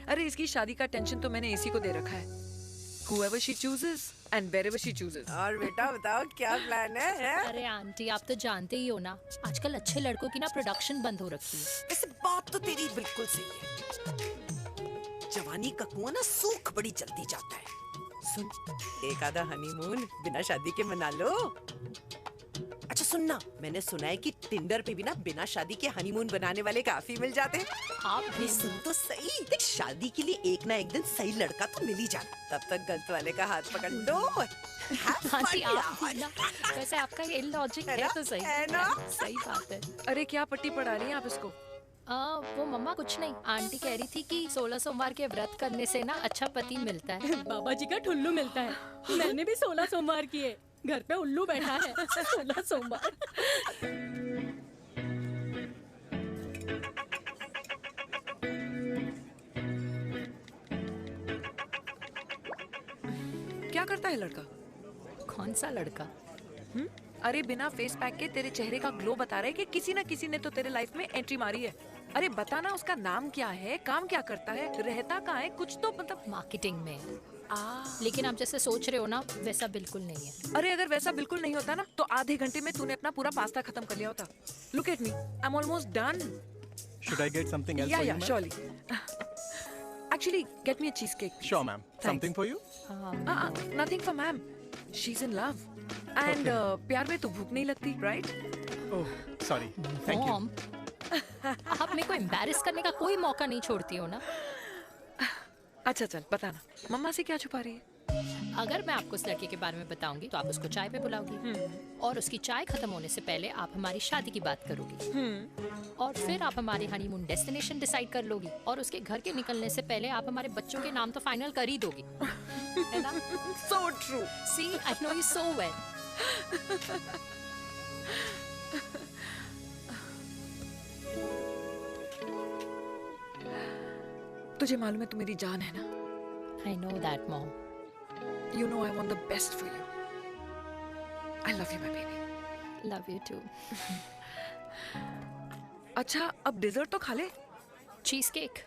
अरे इसकी शादी का टेंशन तो मैंने इसी को दे रखा है। Whoever she chooses and wherever she chooses. और बेटा बताओ क्या प्लान है? अरे आंटी, आप तो जानते ही हो ना, आजकल अच्छे लड़कों की ना प्रोडक्शन बंद हो रखी है। वैसे बात तो तेरी बिल्कुल सही है। जवानी का कुआं ना सूख बड़ी जल्दी जाता है। सुन, एक आधा हनीमून बिना शादी के मना लो। अच्छा सुनना, मैंने सुना है कि टिंडर पे भी ना बिना शादी के हनीमून बनाने वाले काफी मिल जाते हैं। आप भी सुन तो सही, देख शादी के लिए एक ना एक दिन सही लड़का तो मिल ही जाना, तब तक गलत वाले का हाथ पकड़ लो। हाँ जी, आप भी ना, वैसे आपका ये लॉजिक है तो सही है ना, सही बात है। अरे क्या पट्टी पढ़ा रही हैं आप इसको? वो मम्मा कुछ नहीं, आंटी कह रही थी कि 16 सोमवार के व्रत करने से ना अच्छा पति मिलता है। बाबा जी का ठुल्लू मिलता है। मैंने भी 16 सोमवार किए, घर पे उल्लू बैठा है। 16 सोमवार। क्या करता है लड़का? कौन सा लड़का? अरे बिना फेस पैक के तेरे चेहरे का ग्लो बता रहे कि किसी ना किसी ने तो तेरे लाइफ में एंट्री मारी है। अरे बताना उसका नाम क्या है, काम क्या करता है, रहता कहाँ है, कुछ तो मतलब। मार्केटिंग में। लेकिन आप जैसे सोच रहे हो ना, वैसा बिल्कुल नहीं है। अरे अगर वैसा बिल्कुल नहीं होता ना तो आधे घंटे में तूने अपना पूरा पास्ता खत्म कर लिया होता। Look at me, I am almost done. Should I get something else Yeah, for you, yeah, ma'am? surely. Actually, get me a cheesecake. Sure, ma'am. Something for you? Nothing for ma'am. She's in love. And प्यार में तो भूख नहीं लगती, right? Oh, sorry. Thank you. Mom, आप मेरे को embarrass करने का कोई मौका नहीं छोड़ती हो ना। अच्छा चल बताना, मम्मा से क्या छुपा रही है? अगर मैं आपको उस लड़के के बारे में बताऊंगी तो आप उसको चाय पे बुलाओगी, और उसकी चाय खत्म होने से पहले आप हमारी शादी की बात करोगी, और फिर आप हमारे हनीमून डेस्टिनेशन डिसाइड कर लोगी, और उसके घर के निकलने से पहले आप हमारे बच्चों के नाम तो फाइनल कर ही दोगी, है ना? So true. See, I know you so well. तुझे मालूम है तू मेरी जान है ना? I know that, Mom. You know I want the best for you. I love you, my baby. Love you too. अच्छा अब डिजर्ट तो खा ले। Cheese cake.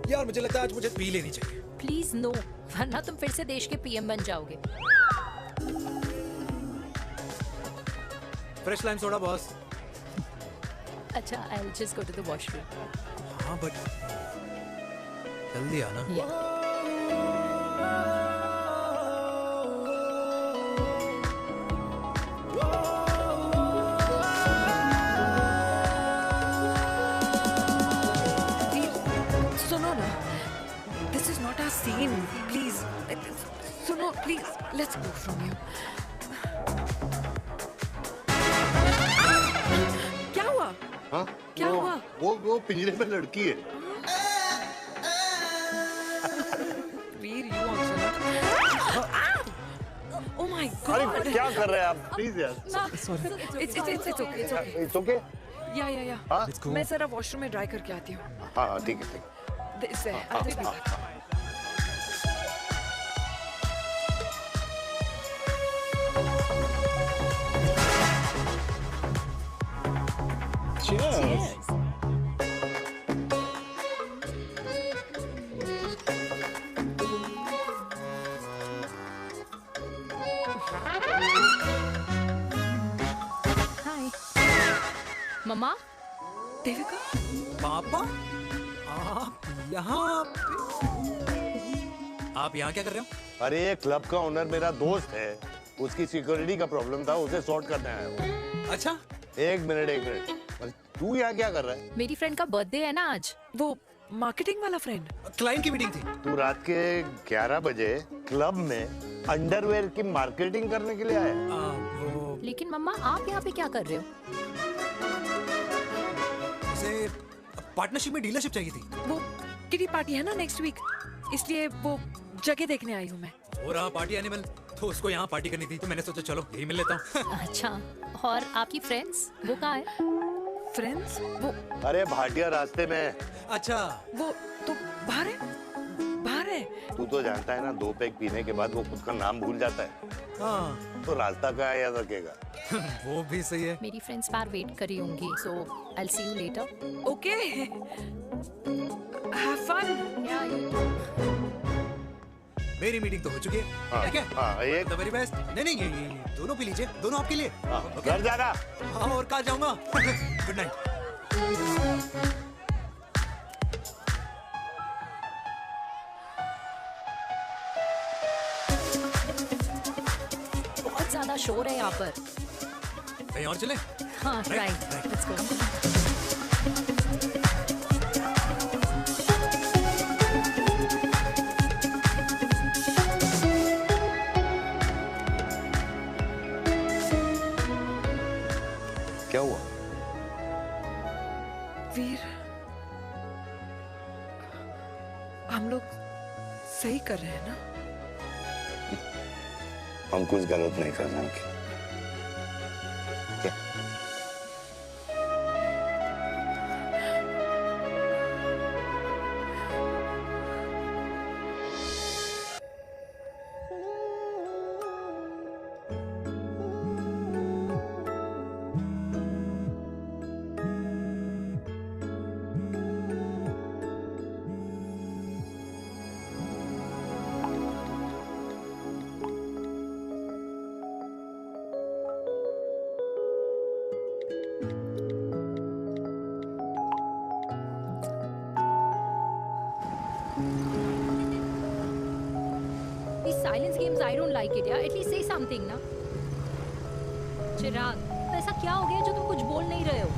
यार मुझे लगता है आज मुझे पी लेनी चाहिए। प्लीज नो, वरना तुम फिर से देश के पीएम बन जाओगे। Fresh lime soda boss. अच्छा, I'll just go to the washroom. हाँ बट जल्दी आना। सुनो ना, this is not our scene. Please, सुनो please. Let's go from here. क्या हुआ? हाँ? क्या हुआ? वो पिंजरे में लड़की है। वीर, you also not. Oh my God. अरे क्या कर रहे हैं आप? प्लीज यार। It's okay. It's okay. It's okay? या हाँ? मैं जरा वॉशरूम में ड्राई करके आती हूँ। हाँ ठीक है। This है, I'll be back. Cheers. Hi. मम्मा? देविका? पापा? आप यहाँ क्या कर रहे हो? अरे ये क्लब का ओनर मेरा दोस्त है, उसकी सिक्योरिटी का प्रॉब्लम था, उसे सॉर्ट करने आया हूँ। अच्छा? एक मिनट। अरे तू यहाँ क्या कर रहा है? मेरी फ्रेंड का बर्थडे है ना आज। वो मार्केटिंग वाला फ्रेंड? क्लाइंट की मीटिंग थी। तू रात के 11 बजे क्लब में अंडरवेयर की मार्केटिंग करने के लिए आया? लेकिन मम्मा आप यहाँ पे क्या कर रहे हो? उसे पार्टनरशिप में डीलरशिप चाहिए थी। वो किटी पार्टी है ना नेक्स्ट वीक, इसलिए वो जगह देखने आई हूँ मैं। वो रहा पार्टी एनिमल, तो उसको यहाँ पार्टी करनी थी, तो मैंने सोचा चलो यही मिल लेता हूँ। अच्छा, और आपकी फ्रेंड्स वो कहाँ है? फ्रेंड्स? वो अरे भाटिया रास्ते में। अच्छा, वो तो बाहर है। तू तो जानता है ना, 2 पैक पीने के बाद वो खुद का नाम भूल जाता है। हाँ। तो रास्ता कहाँ याद रखेगा? वो भी सही है। मेरी फ्रेंड्स बाहर वेट कर रही होंगी, so I'll see you later. Okay. Have fun. मेरी मीटिंग तो हो चुकी है। हाँ, क्या? हाँ, एक द वेरी बेस्ट। नहीं ये दोनों पी लीजिए, दोनों आपके लिए। घर जाना। हाँ और कहाँ जाऊंगा? Good night. बहुत ज्यादा शोर है यहाँ पर। कहीं और चलें? हाँ राइट, लेट्स गो। क्या हुआ? वीर, हम लोग सही कर रहे हैं ना? हम कुछ गलत नहीं कर रहे हैं। क्या? These silence games, I don't like it, yeah. At least say something, ना. चिराग, तो ऐसा क्या हो गया जो तुम कुछ बोल नहीं रहे हो?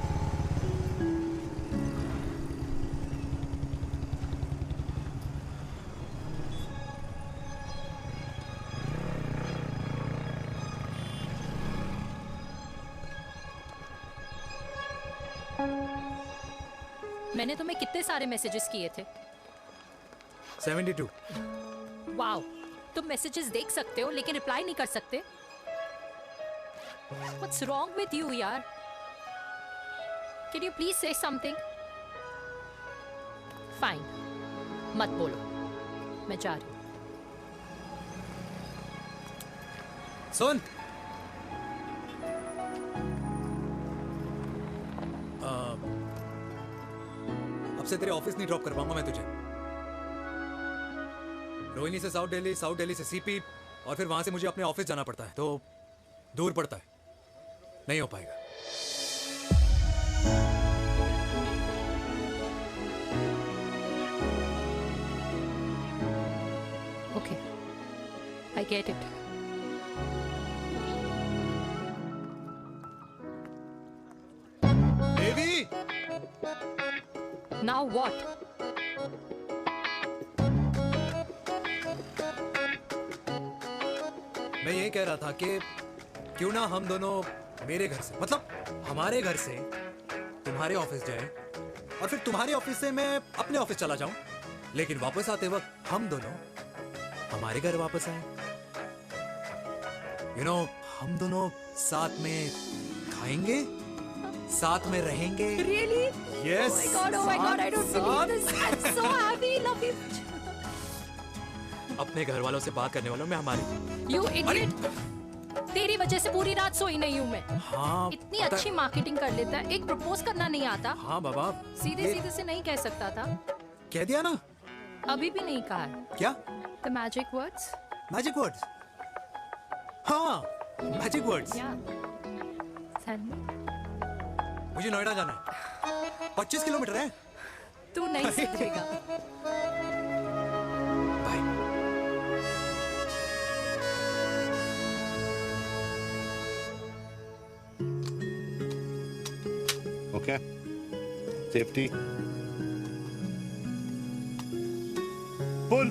मैंने तुम्हें कितने सारे मैसेजेस किए थे? 72। वाओ, तुम मैसेजेस देख सकते हो लेकिन रिप्लाई नहीं कर सकते? What's wrong with you, यार? Can you please say something? Fine, मत बोलो, मैं जा रही हूँ। सुन, अब से तेरे ऑफिस नहीं ड्रॉप कर पाऊंगा मैं तुझे। रोहिणी से साउथ दिल्ली से सीपी, और फिर वहां से मुझे अपने ऑफिस जाना पड़ता है, तो दूर पड़ता है, नहीं हो पाएगा। Okay, I get it. Devi! Now what? मैं ये कह रहा था कि क्यों ना हम दोनों मेरे घर से, मतलब हमारे घर से तुम्हारे ऑफिस जाए, और फिर तुम्हारे ऑफिस से मैं अपने ऑफिस चला जाऊं, लेकिन वापस आते वक्त हम दोनों हमारे घर वापस आए। यू नो, हम दोनों साथ में खाएंगे, साथ में रहेंगे। Really? Yes. Oh my God, I don't believe this. I'm so happy, love you. अपने घर वालों से बात करने वालों में हमारी। You idiot. तेरी वजह से पूरी रात सोई नहीं हूँ मैं। हाँ, इतनी अच्छी मार्केटिंग कर लेता है, एक प्रपोज करना नहीं आता। हाँ बाबा, सीधे सीधे से नहीं कह सकता था। कह दिया ना। अभी भी नहीं कहा है। क्या? The magic words. Magic words? हाँ, मैजिक वर्ड्स। मुझे नोएडा जाना है, 25 किलोमीटर है। तू नहीं समझेगा। Okay. Safety. Pull.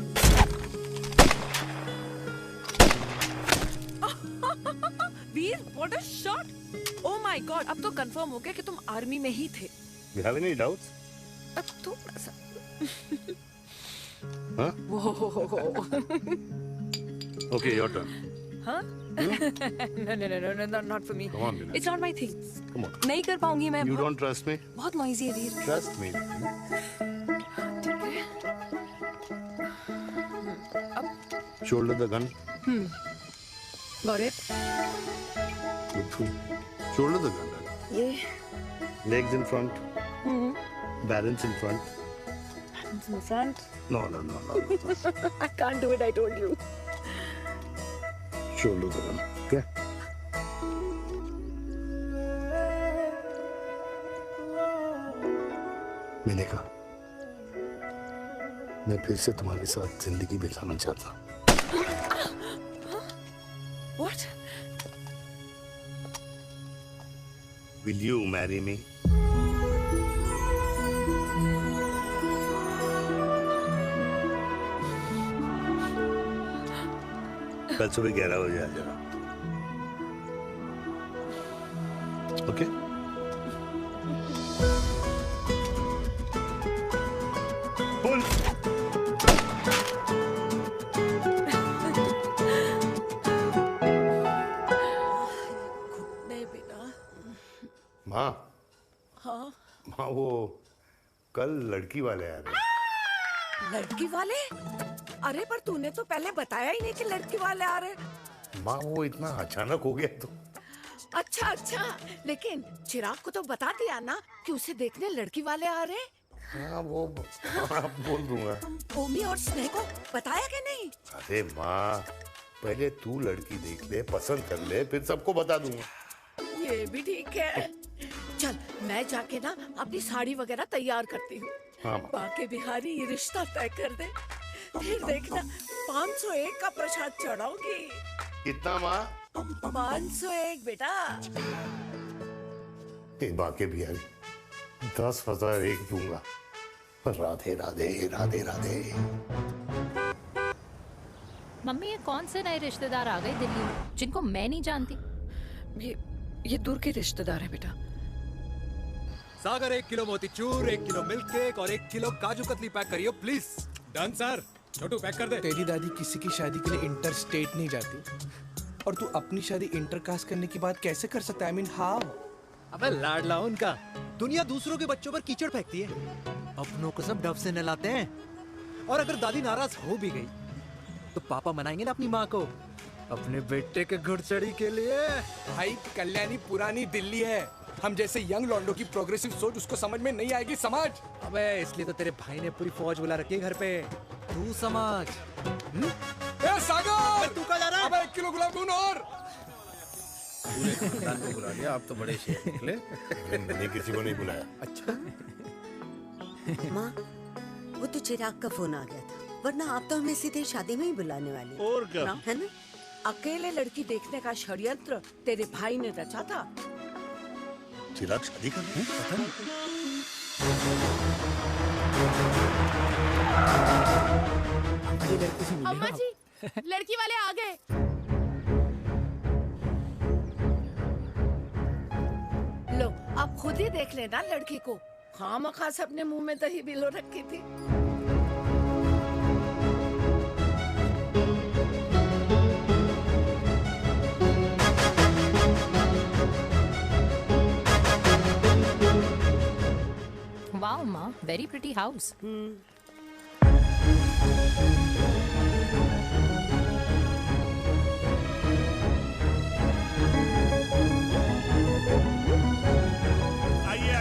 Veer, what a shot! Oh my God, अब तो कंफर्म हो गया कि तुम आर्मी में ही थे। You have any doubts? अब थोड़ा सा। Huh? Whoa. Okay, your turn. हाँ? No, not for me. Come on, Vinay. It's not my thing. Come on. नहीं कर पाऊंगी मैं। You don't trust me? बहुत noisy है वीर। Trust me. Shoulder the gun. Got it. Good. Shoulder the gun. ये। Legs in front. Balance in front. my friend. No. I can't do it, I told you. Shoulder down. Okay. मैंने कहा मैं फिर से तुम्हारे साथ जिंदगी बिताना चाहता हूँ। What? Will you marry me? कल सुबह 11 बजे आ जाना। ओके? बोल। नहीं बेटा। माँ, हाँ। माँ वो कल लड़की वाले आ रहे हैं। लड़की वाले? अरे पर तूने तो पहले बताया ही नहीं कि लड़की वाले आ रहे। माँ वो इतना अचानक हो गया तो। अच्छा, लेकिन चिराग को तो बता दिया ना कि उसे देखने लड़की वाले आ रहे। हाँ वो बोल दूंगा। ओमी और स्नेह को बताया कि नहीं? अरे माँ पहले तू लड़की देख ले, पसंद कर ले, फिर सबको बता दूंगा। ये भी ठीक है। चल मैं जाके ना अपनी साड़ी वगैरह तैयार करती हूँ। हाँ। बाकी बिहारी ये रिश्ता तय कर दे, फिर देखना 501 का प्रसाद चढ़ाऊंगी। कितना माँ? 501 बेटा। बाकी बिहारी 10,001 दूंगा। राधे राधे राधे राधे। मम्मी ये कौन से नए रिश्तेदार आ गए दिल्ली में जिनको मैं नहीं जानती? ये दूर के रिश्तेदार है बेटा। सागर 1 किलो मोतीचूर, 1 किलो मिल्क केक और 1 किलो काजू कतली पैक करियो please. Done sir. Chhotu pack कर दे। तेरी दादी किसी की शादी के लिए इंटर स्टेट नहीं जाती और तू अपनी शादी इंटर कास्ट करने की बात कैसे कर सकता है? I mean how? अबे लाडला उनका। दुनिया दूसरों के बच्चों पर कीचड़ फेंकती है, अपनों को सब डब से नहलाते हैं। और अगर दादी नाराज हो भी गई तो पापा मनाएंगे ना अपनी माँ को अपने बेटे के घुड़चढ़ी के लिए। भाई कल्याणी पुरानी दिल्ली है, हम जैसे यंग लॉन्डो की प्रोग्रेसिव सोच उसको समझ में नहीं आएगी। समझ? अबे इसलिए तो तेरे भाई ने पूरी फौज बुला रखी है घर पे। तू समझ। ए सागर, तू कहाँ जा रहा है? अबे 1 किलो गुलाब जामुन और। पूरे खानदान को बुला लिया, आप तो बड़े शेर निकले। मैंने किसी को नहीं बुलाया। अच्छा। माँ वो तो चिराग का फोन आ गया था, वरना आप तो हमें सीधे शादी में ही बुलाने वाले। और क्या? है ना? अकेले लड़की देखने का षड्यंत्र तेरे भाई ने रचा था। चिराग शादी कर रहे हैं? पता नहीं। अम्मा जी, लड़की वाले आ गए। लो अब खुद ही देख लेना लड़की को। खामखा से अपने मुंह में दही बिलो रखी थी। वाओ माँ, वेरी प्रिटी हाउस।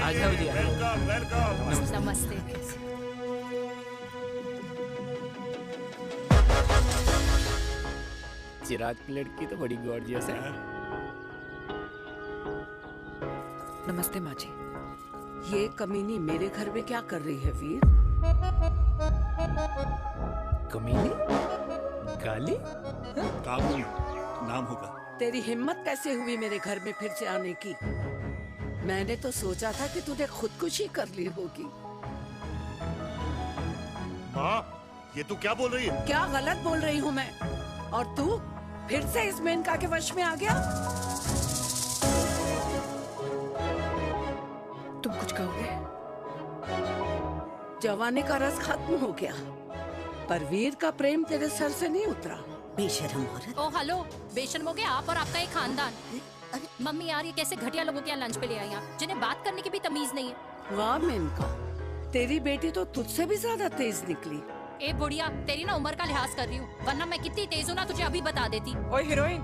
आइए वेलकम वेलकम। नमस्ते। चिराग की लड़की तो बड़ी गॉर्जियस है। नमस्ते माँ जी। ये कमीनी मेरे घर में क्या कर रही है वीर? कमीनी? गाली? काबुल नाम होगा। तेरी हिम्मत कैसे हुई मेरे घर में फिर से आने की? मैंने तो सोचा था कि तूने खुदकुशी कर ली होगी। माँ ये तू क्या बोल रही है? क्या गलत बोल रही हूँ मैं? और तू फिर से इस मेनका के वश में आ गया? तुम कुछ कहोगे? जवानी का रस खत्म हो गया, पर वीर का प्रेम तेरे सर से नहीं उतरा। बेशरम औरत। ओ हेलो, बेशर्म हो गए आप और आपका एक खानदान। मम्मी यार ये कैसे घटिया लोगों के यहाँ लंच पे ले आई आप, जिन्हें बात करने की भी तमीज नहीं है। वाह मेनका, तेरी बेटी तो तुझसे भी ज्यादा तेज निकली। ए बुढ़िया, तेरी ना उम्र का लिहाज कर रही हूँ, वरना मैं कितनी तेज हूँ ना तुझे अभी बता देती। ओए हीरोइन,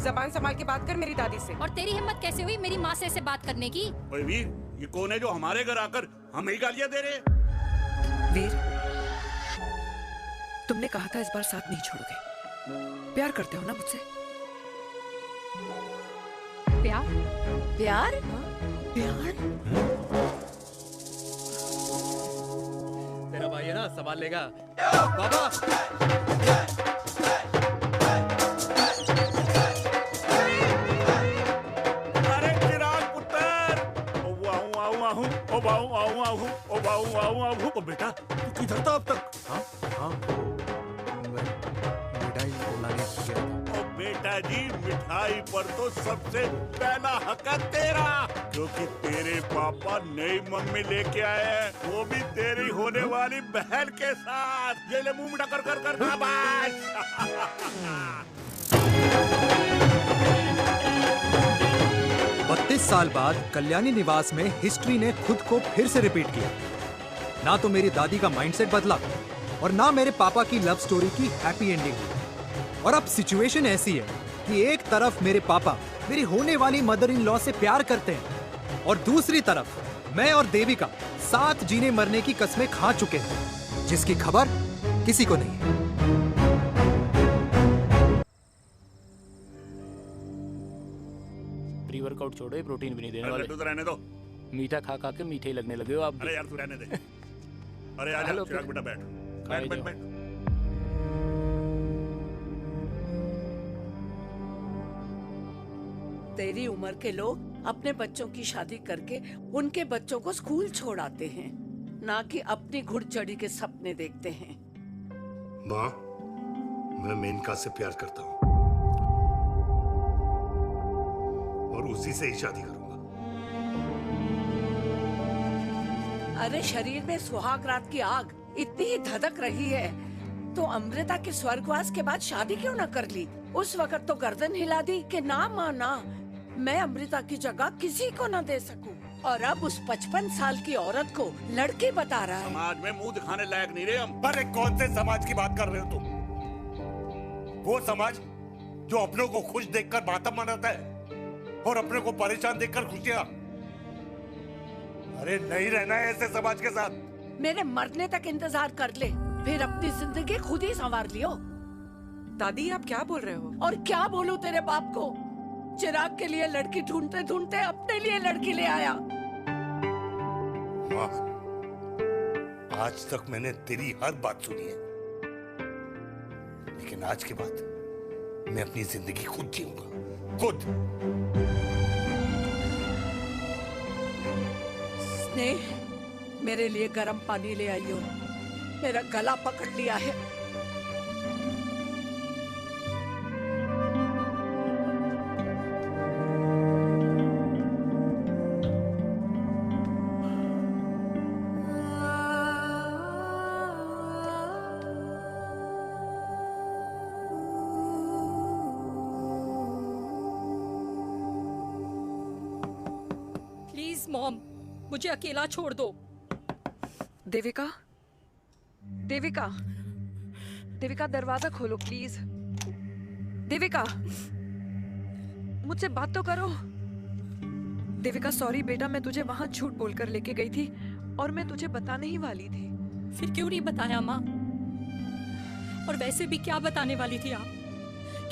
जबान संभाल के बात कर मेरी दादी से। और तेरी हिम्मत कैसे हुई मेरी माँ से ऐसे बात करने की? ओए वीर, ये कौन है जो हमारे घर आकर हमें ही गालियां दे रहे हैं? वीर, तुमने कहा था इस बार साथ नहीं छोड़ोगे। प्यार करते हो ना मुझसे? प्यार? प्यार? प्यार? तेरा भाई है ना, संभाल लेगा। बाबा अरे चिराग पुत्र, ओ बाऊ, ओ बेटा तू किधर था अब तक? हाँ मिठाई लाने गया था। ओ बेटा जी, मिठाई पर तो सबसे पहला हक है तेरा, क्योंकि तेरे पापा नई मम्मी लेके आए हैं, वो भी तेरी होने वाली बहन के साथ। ये ले मुंह मिठा कर कर कर शाबाश। 32 साल बाद कल्याणी निवास में हिस्ट्री ने खुद को फिर से रिपीट किया। ना तो मेरी दादी का माइंडसेट बदला और ना मेरे पापा की लव स्टोरी की हैप्पी एंडिंग हुई। और अब सिचुएशन ऐसी है कि एक तरफ मेरे पापा मेरी होने वाली मदर इन लॉ से प्यार करते हैं और दूसरी तरफ मैं और देविका साथ जीने मरने की कस्में खा चुके हैं, जिसकी खबर किसी को नहीं है। प्री वर्कआउट छोड़ो, ये प्रोटीन भी नहीं देने वाले। तू तो रहने दो, मीठा खा खा के मीठे ही लगने लगे हो आप भी। अरे यार तू रहने दे। अरे आजा हेलो, चिराग बेटा, बैठ बैठ बैठ बैठ। तेरी उम्र के लोग अपने बच्चों की शादी करके उनके बच्चों को स्कूल छोड़ आते हैं, ना कि अपनी घुड़चढ़ी के सपने देखते हैं। माँ, मैं मेनका से प्यार करता हूँ और उसी से ही शादी करूंगा। अरे शरीर में सुहाग रात की आग इतनी ही धधक रही है तो अमृता के स्वर्गवास के बाद शादी क्यों न कर ली? उस वक्त तो गर्दन हिला दी कि ना माना, मैं अमृता की जगह किसी को न दे सकूं। और अब उस 55 साल की औरत को लड़की बता रहा है। समाज में मुंह दिखाने लायक नहीं रहे हम। अरे कौन से समाज की बात कर रहे हो तुम? वो समाज जो अपनों को खुश देखकर मातम मनाता है और अपने को परेशान देखकर खुशियां। अरे नहीं रहना है ऐसे समाज के साथ। मेरे मरने तक इंतजार कर ले, फिर अपनी जिंदगी खुद ही संवार लियो। दादी आप क्या बोल रहे हो? और क्या बोलूं तेरे बाप को? चिराग के लिए लड़की ढूंढते ढूंढते अपने लिए लड़की ले आया। माँ, आज तक मैंने तेरी हर बात सुनी है, लेकिन आज के बाद मैं अपनी जिंदगी खुद जीऊंगा, खुद। स्नेह, मेरे लिए गर्म पानी ले आइयो, मेरा गला पकड़ लिया है। प्लीज मॉम, मुझे अकेला छोड़ दो। देविका, देविका, देविका दरवाजा खोलो प्लीज। देविका, मुझसे बात तो करो। देविका सॉरी बेटा, मैं तुझे वहां झूठ बोलकर लेके गई थी और मैं तुझे बताने ही वाली थी। फिर क्यों नहीं बताया माँ? और वैसे भी क्या बताने वाली थी आप?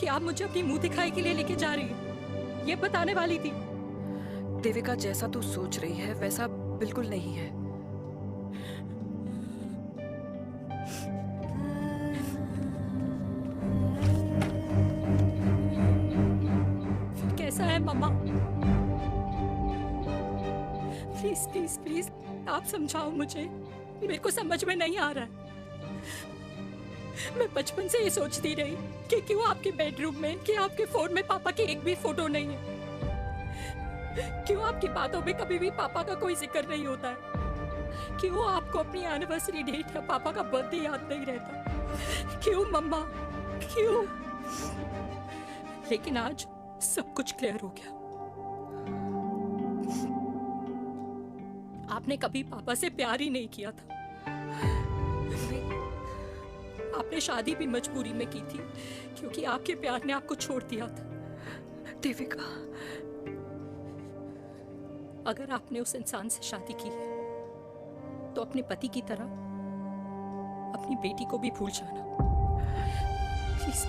कि आप मुझे अपनी मुंह दिखाई के लिए लेके जा रही हैं, ये बताने वाली थी। देविका जैसा तू सोच रही है वैसा बिल्कुल नहीं है। फिर कैसा है मम्मा? प्लीज प्लीज प्लीज आप समझाओ मुझे, मेरे को समझ में नहीं आ रहा है। मैं बचपन से ये सोचती रही कि क्यों आपके बेडरूम में, कि आपके फोन में पापा की एक भी फोटो नहीं है, क्यों आपकी बातों में कभी भी पापा का कोई जिक्र नहीं होता है, क्यों आपको अपनी एनिवर्सरी डेट या पापा का बर्थडे याद नहीं रहता, क्यों मम्मा, क्यों? लेकिन आज सब कुछ क्लियर हो गया। आपने कभी पापा से प्यार ही नहीं किया था। आपने शादी भी मजबूरी में की थी क्योंकि आपके प्यार ने आपको छोड़ दिया था। देविका, अगर आपने उस इंसान से शादी की है तो अपने पति की तरह अपनी बेटी को भी भूल जाना please.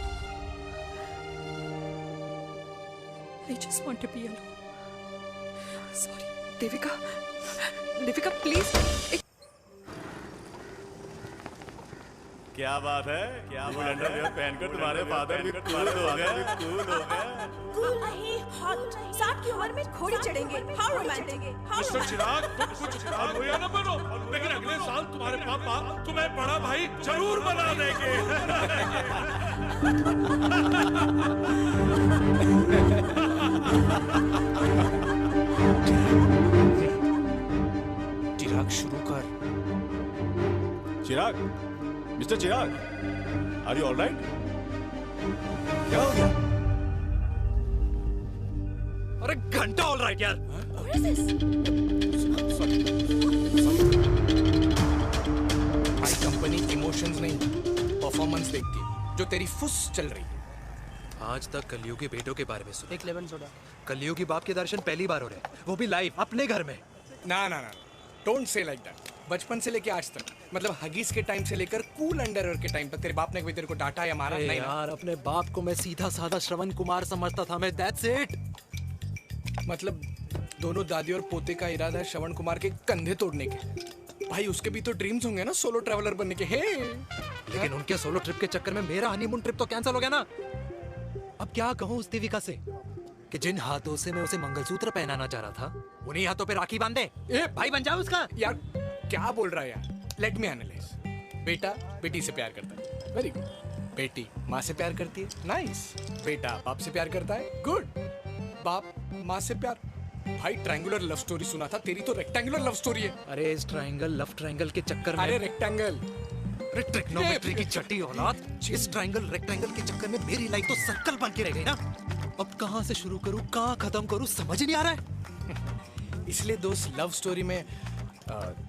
I just want to be alone. Sorry. Devika, Devika please. क्या बात है? क्या अंडरवियर पहनकर तुम्हारे फादर भी कूल हो गए। कूल नहीं, हॉट। 60 की उम्र में घोड़ी चढ़ेंगे। How romantic. मिस्टर चिराग, तुम कुछ हुआ ना बनो, लेकिन अगले साल तुम्हारे पापा तुम्हें बड़ा भाई जरूर बना देंगे। चिराग शुरू कर। Chirag, mister Chirag, are you alright? क्या हो गया? अरे घंटा ऑलराइट यार। भाई कंपनी इमोशंस नहीं, परफॉर्मेंस देखती है, जो तेरी फुस चल रही है। आज तक कलयुगी बेटों के बारे में सुना। एक लेमन सोडा। कलयुगी बाप के दर्शन पहली बार हो रहे हैं, वो भी लाइव अपने घर में। ना ना ना, डोंट से लाइक दैट। बचपन से लेके आज तक, मतलब हगीज के टाइम से लेकर कूल अंडरवेयर के टाइम तक तेरे बाप ने कभी तेरे को डांटा या मारा? नहीं यार, अपने बाप को मैं सीधा साधा श्रवण कुमार समझता था मैं, दैट्स इट। मतलब दोनों दादी और पोते का इरादा है श्रवण कुमार के कंधे तोड़ने के। भाई उसके भी तो ड्रीम्स होंगे ना सोलो ट्रैवलर बनने के। हे लेकिन उनके सोलो ट्रिप के चक्कर में मेरा हनीमून ट्रिप तो कैंसिल हो गया ना। अब क्या कहूँ उस देविका से कि जिन हाथों से मैं उसे मंगलसूत्र पहनाना चाह रहा था, उन्हीं हाथों पे राखी बांध दे। भाई बन जाओ उसका। यार क्या बोल रहा है यार? Let me analyse. बेटा बेटी से प्यार करता है, वेरी गुड। बेटी माँ से प्यार करती है, नाइस। बेटा बाप से प्यार करता है, गुड। बाप माँ से प्यार। भाई ट्रायंगुलर लव स्टोरी सुना था, तेरी तो रेक्टेंगुलर लव स्टोरी है। अरे इस ट्रायंगल लव ट्रायंगल के चक्कर में, अरे रेक्टेंगल, अरे ट्रिग्नोमेट्री की छठी औलाद, इस ट्रायंगल रेक्टेंगल के चक्कर में मेरी लाइफ तो सर्कल बन के रह गई ना। अब कहाँ से शुरू करूँ, कहाँ खत्म करूँ, समझ ही नहीं आ रहा है। इसलिए दोस्त लव स्टोरी में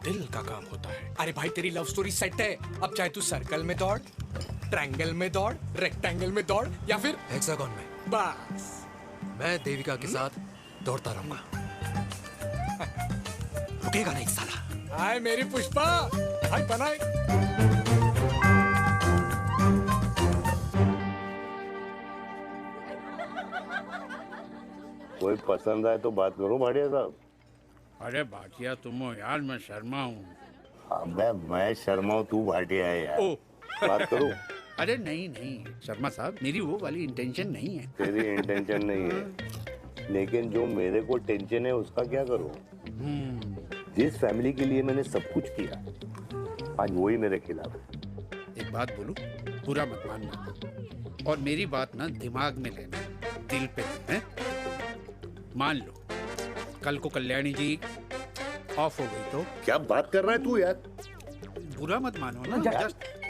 दिल का काम होता है। अरे भाई तेरी लव स्टोरी सेट है, अब चाहे तू सर्कल में दौड़, ट्रायंगल में दौड़, रेक्टेंगल में दौड़ या फिर हेक्सागन में। बस मैं देविका के साथ दौड़ता रहूंगा, रुकेगा नहीं साला। हाय मेरी पुष्पा, हाय बनाए। कोई पसंद आए तो बात करो भाटिया साहब। अरे भाटिया तुम हो यार, मैं शर्मा हूँ। अबे मैं शर्मा हूँ, तू भाटिया है यार। बात करो। अरे नहीं नहीं शर्मा साहब, मेरी वो वाली इंटेंशन नहीं है। तेरी इंटेंशन नहीं है, लेकिन जो मेरे को टेंशन है उसका क्या करूँ? जिस फैमिली के लिए मैंने सब कुछ किया, आज वही मेरे खिलाफ है। एक बात बोलूं, बुरा मत मानना, और मेरी बात ना दिमाग में लेना, दिल पे है। मान लो कल को कल्याणी जी ऑफ हो गई तो? क्या बात कर रहा है तू यार? बुरा मत मानो ना,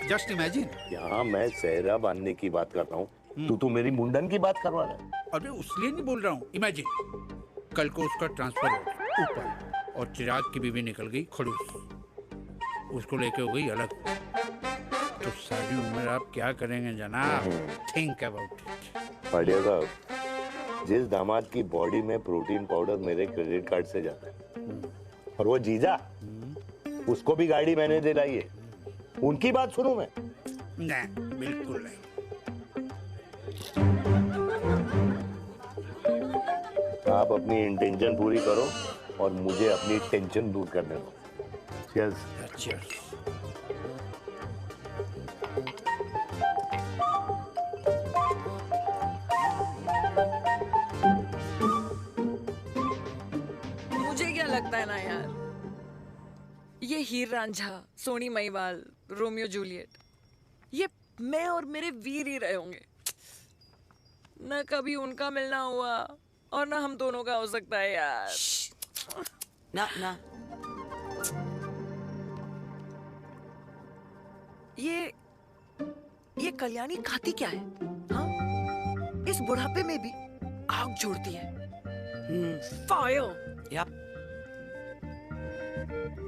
जस्ट इमेजिन। यहाँ मैं सेहरा बांधने की बात कर रहा हूँ, तू तो मेरी मुंडन की बात करवा रहा है। अरे उसलिए नहीं बोल रहा हूँ, इमेजिन कल को उसका ट्रांसफर हो गया ऊपर और चिराग की बीवी निकल गई खड़ूस, उसको लेके हो गई अलग, तो सारी उम्र आप क्या करेंगे जनाब? Think about it. बढ़िया साहब, जिस दामाद की बॉडी में प्रोटीन पाउडर मेरे क्रेडिट कार्ड से जाता है, और वो जीजा, उसको भी गाड़ी मैंने दिलाई है, उनकी बात सुनूं मैं? नहीं, बिल्कुल नहीं। आप अपनी इंटेंशन पूरी करो और मुझे अपनी टेंशन दूर करने दो। Cheers. Cheers. मुझे क्या लगता है ना यार, ये हीर रांझा, सोनी महिवाल, रोमियो जूलियट, ये मैं और मेरे वीर ही रहे होंगे। न कभी उनका मिलना हुआ और ना हम दोनों का हो सकता है यार। ना ना ये कल्याणी खाती क्या है? हाँ? इस बुढ़ापे में भी आग जोड़ती है। फायर। यप।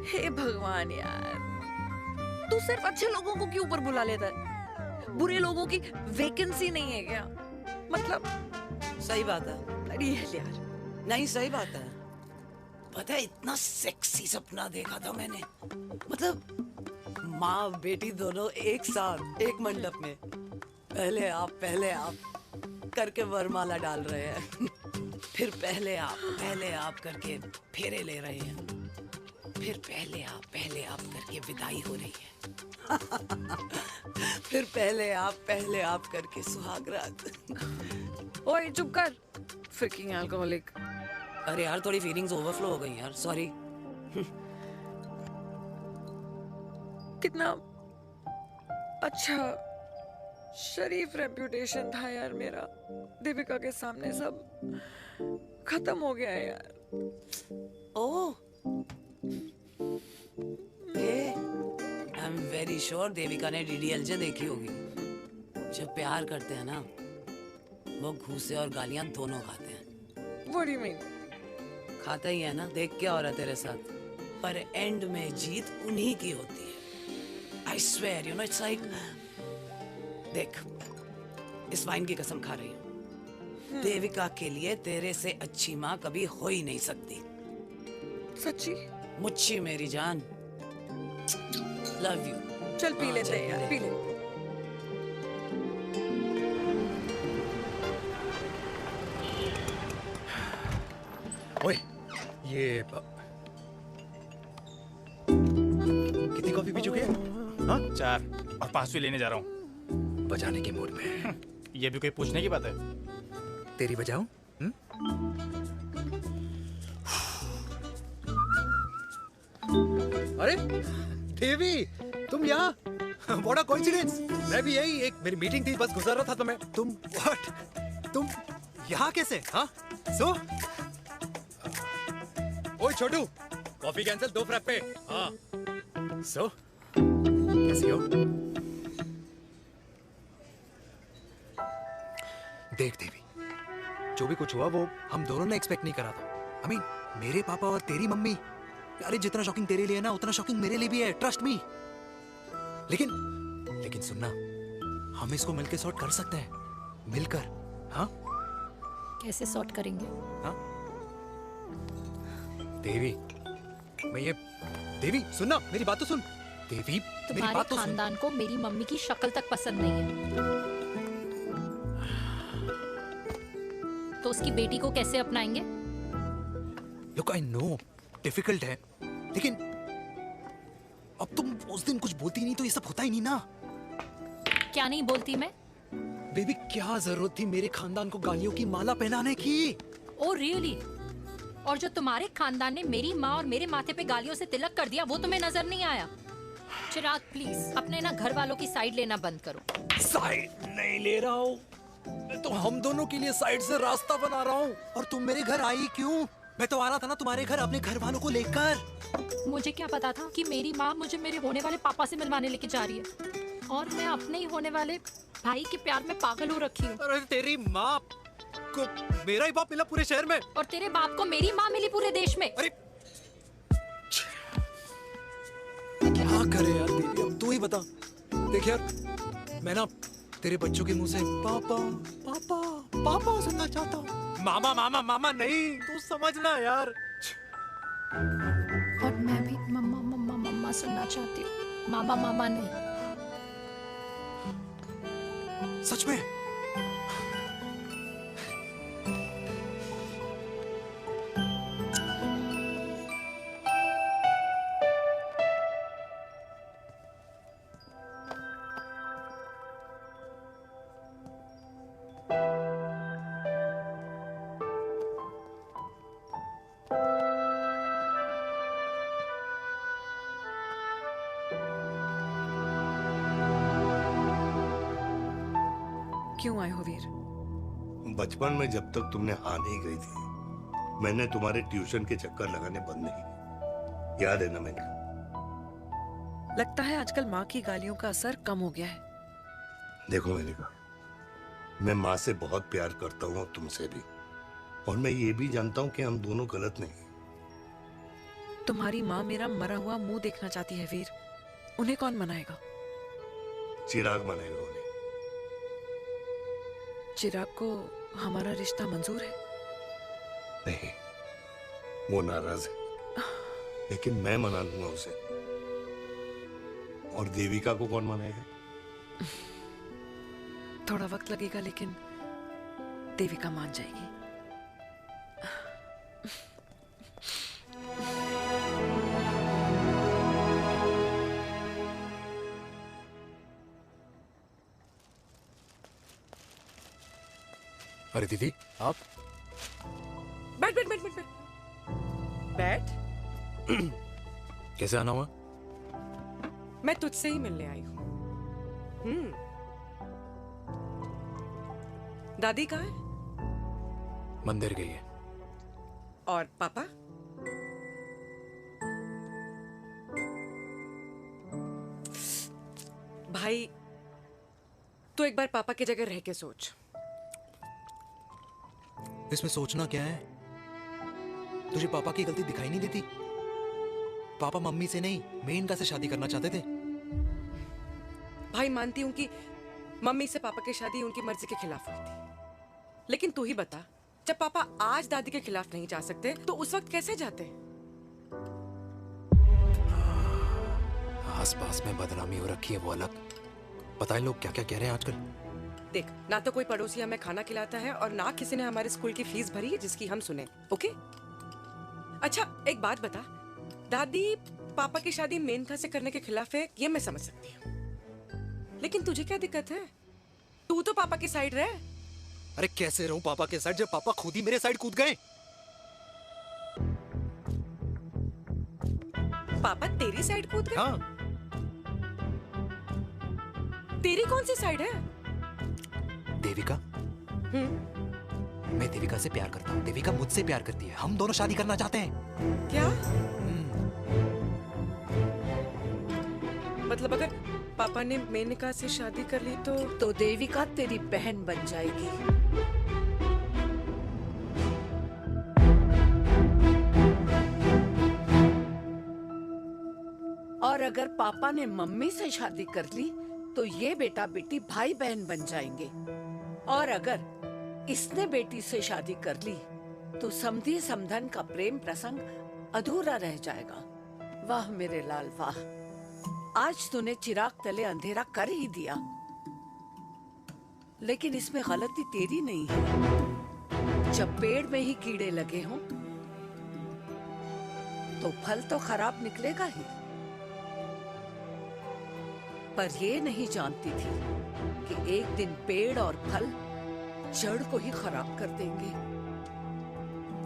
हे भगवान यार, तू सिर्फ अच्छे लोगों को क्यों ऊपर बुला लेता है? बुरे लोगों की वैकेंसी नहीं है क्या? मतलब सही बात है। अरे यार नहीं, सही बात है। पता है इतना सेक्सी सपना देखा था मैंने, मतलब माँ बेटी दोनों एक साथ एक मंडप में पहले आप करके वरमाला डाल रहे हैं। फिर पहले आप करके फेरे ले रहे हैं। फिर पहले आप करके विदाई हो रही है। फिर पहले आप करके सुहागरात। ओए चुप कर, फ्रिकिंग अल्कोहलिक। अरे यार थोड़ी फीलिंग्स ओवरफ्लो हो गई यार, सॉरी। कितना अच्छा शरीफ रेप्यूटेशन था यार मेरा, देविका के सामने सब खत्म हो गया है यार। ओह, I am very sure Devika ने डीडीएलजे देखी होगी। जब प्यार करते हैं ना, वो घूसे और गालियां दोनों खाते हैं। What do you mean? खाता ही है ना, देख क्या हो रहा है तेरे साथ। पर एंड में जीत उन्हीं की होती है। I swear, you know, it's like, देख, इस वाइन की कसम खा रही हूँ। देविका के लिए तेरे से अच्छी माँ कभी हो ही नहीं सकती। सच्ची? मुच्छी मेरी जान। Love you. चल पी लेते हैं यार, पी ले। ओए, ये कितनी कॉफी पी चुके हैं? हाँ? 4 और 5वीं लेने जा रहा हूँ। बजाने के मूड में। ये भी कोई पूछने की बात है? तेरी बजाऊं? अरे देवी, तुम यहाँ? What a coincidence! मैं भी यही, एक मेरी मीटिंग थी, बस गुजर रहा था तो मैं। तुम यहाँ कैसे? हाँ? ओए छोटू, कॉफी कैंसिल, 2 फ्रैप्पे। हाँ। कैसी हो? देख देवी, जो भी कुछ हुआ वो हम दोनों ने एक्सपेक्ट नहीं करा था। I mean, मेरे पापा और तेरी मम्मी, अरे जितना शॉकिंग तेरे लिए है ना, उतना शॉकिंग मेरे लिए भी है, ट्रस्ट मी। लेकिन सुनना, हम इसको मिलकर सॉर्ट कर सकते हैं, मिलकर। हाँ? कैसे सॉर्ट करेंगे? हाँ? देवी सुनना, मेरी बात तो सुन। देवी, मेरी बात तो सुन। खानदान को मेरी मम्मी की शक्ल तक पसंद नहीं है, तो उसकी बेटी को कैसे अपनाएंगे? Look, I know, डिफिकल्ट है, लेकिन अब तुम उस दिन कुछ बोलती नहीं तो ये सब होता ही नहीं ना। क्या नहीं बोलती मैं? बेबी, क्या जरूरत थी मेरे खानदान को गालियों की माला पहनाने की? Oh really? और जो तुम्हारे खानदान ने मेरी माँ और मेरे माथे पे गालियों से तिलक कर दिया, वो तुम्हें नजर नहीं आया? चिराग प्लीज अपने ना घर वालों की साइड लेना बंद करो। साइड नहीं ले रहा हूँ, मैं तो हम दोनों के लिए साइड से रास्ता बना रहा हूँ। और तुम मेरे घर आई क्यों? मैं तो आ रहा था ना तुम्हारे घर अपने घर वालों को लेकर। मुझे क्या पता था कि मेरी माँ मुझे मेरे होने वाले पापा से मिलवाने लेके जा रही है, और मैं अपने ही होने वाले भाई के प्यार में पागल हो रखी हूँ। अरे तेरी माँ को मेरा ही बाप मिला पूरे शहर में, और तेरे बाप को मेरी माँ मिली पूरे देश में। अरे क्या करे यार देवी, अब तू ही बता। देख यार, मैं ना तेरे बच्चों के मुंह से पापा पापा पापा सुनना चाहता हूँ। मामा मामा मामा नहीं, तू समझना यार। और मैं भी मम्मा मम्मा मम्मा सुनना चाहती हूँ, मामा मामा नहीं। सच में? क्यों आए हो वीर? बचपन में जब तक तुमने हाँ नहीं गई थी, मैंने तुम्हारे ट्यूशन के चक्कर लगाने बंद नहीं किए। याद है ना मैंने? लगता है आजकल माँ की गालियों का असर कम हो गया है। देखो मैंने कहा, मैं माँ से बहुत प्यार करता हूँ और तुमसे भी, और मैं ये भी जानता हूँ कि हम दोनों गलत नहीं। तुम्हारी माँ मेरा मरा हुआ मुंह देखना चाहती है वीर, उन्हें कौन मनाएगा? चिराग मनाएगा उन्हें। चिराग को हमारा रिश्ता मंजूर है? नहीं, वो नाराज है, लेकिन मैं मना लूंगा उसे। और देविका को कौन मनाएगा? थोड़ा वक्त लगेगा लेकिन देविका मान जाएगी। अरे दीदी आप बैठ बैठ बैठ बैठ बैठ बैठ। कैसे आना हुआ? मैं तुझसे ही मिलने आई हूँ। दादी कहाँ है? मंदिर गई है। और पापा? भाई तू एक बार पापा की जगह रह के सोच। इसमें सोचना क्या है? तुझे पापा की गलती दिखाई नहीं देती? पापा मम्मी से नहीं मेनका से शादी करना चाहते थे। भाई मानती हूं कि मम्मी से पापा की शादी उनकी मर्जी के खिलाफ हुई थी, लेकिन तू ही बता, जब पापा आज दादी के खिलाफ नहीं जा सकते तो उस वक्त कैसे जाते? आस पास में बदनामी हो रखी है वो अलग। पता है लोग क्या क्या कह रहे हैं आजकल। देख, ना तो कोई पड़ोसी हमें खाना खिलाता है और ना किसी ने हमारे स्कूल की फीस भरी है जिसकी हम सुने। ओके? अच्छा एक बात बता, दादी पापा की शादी मेनका से करने के खिलाफ है ये मैं समझ सकती हूँ, लेकिन तुझे क्या दिक्कत है? तू तो पापा की साइड रहे। अरे कैसे रहूं पापा के साइड जब पापा खुद ही मेरे साइड कूद गए? पापा तेरी साइड कूद गए? हाँ। तेरी कौन सी साइड है? देविका। मैं देविका से प्यार करता हूँ, देविका मुझसे प्यार करती है, हम दोनों शादी करना चाहते हैं। क्या? मतलब अगर पापा ने मेनका से शादी कर ली तो देविका तेरी बहन बन जाएगी। और अगर पापा ने मम्मी से शादी कर ली तो ये बेटा बेटी भाई बहन बन जाएंगे। और अगर इसने बेटी से शादी कर ली तो समधी समधन का प्रेम प्रसंग अधूरा रह जाएगा। वाह मेरे लाल वाह, आज तूने चिराग तले अंधेरा कर ही दिया, लेकिन इसमें गलती तेरी नहीं है। जब पेड़ में ही कीड़े लगे हों तो फल तो खराब निकलेगा ही। पर ये नहीं जानती थी कि एक दिन पेड़ और फल जड़ को ही खराब कर देंगे।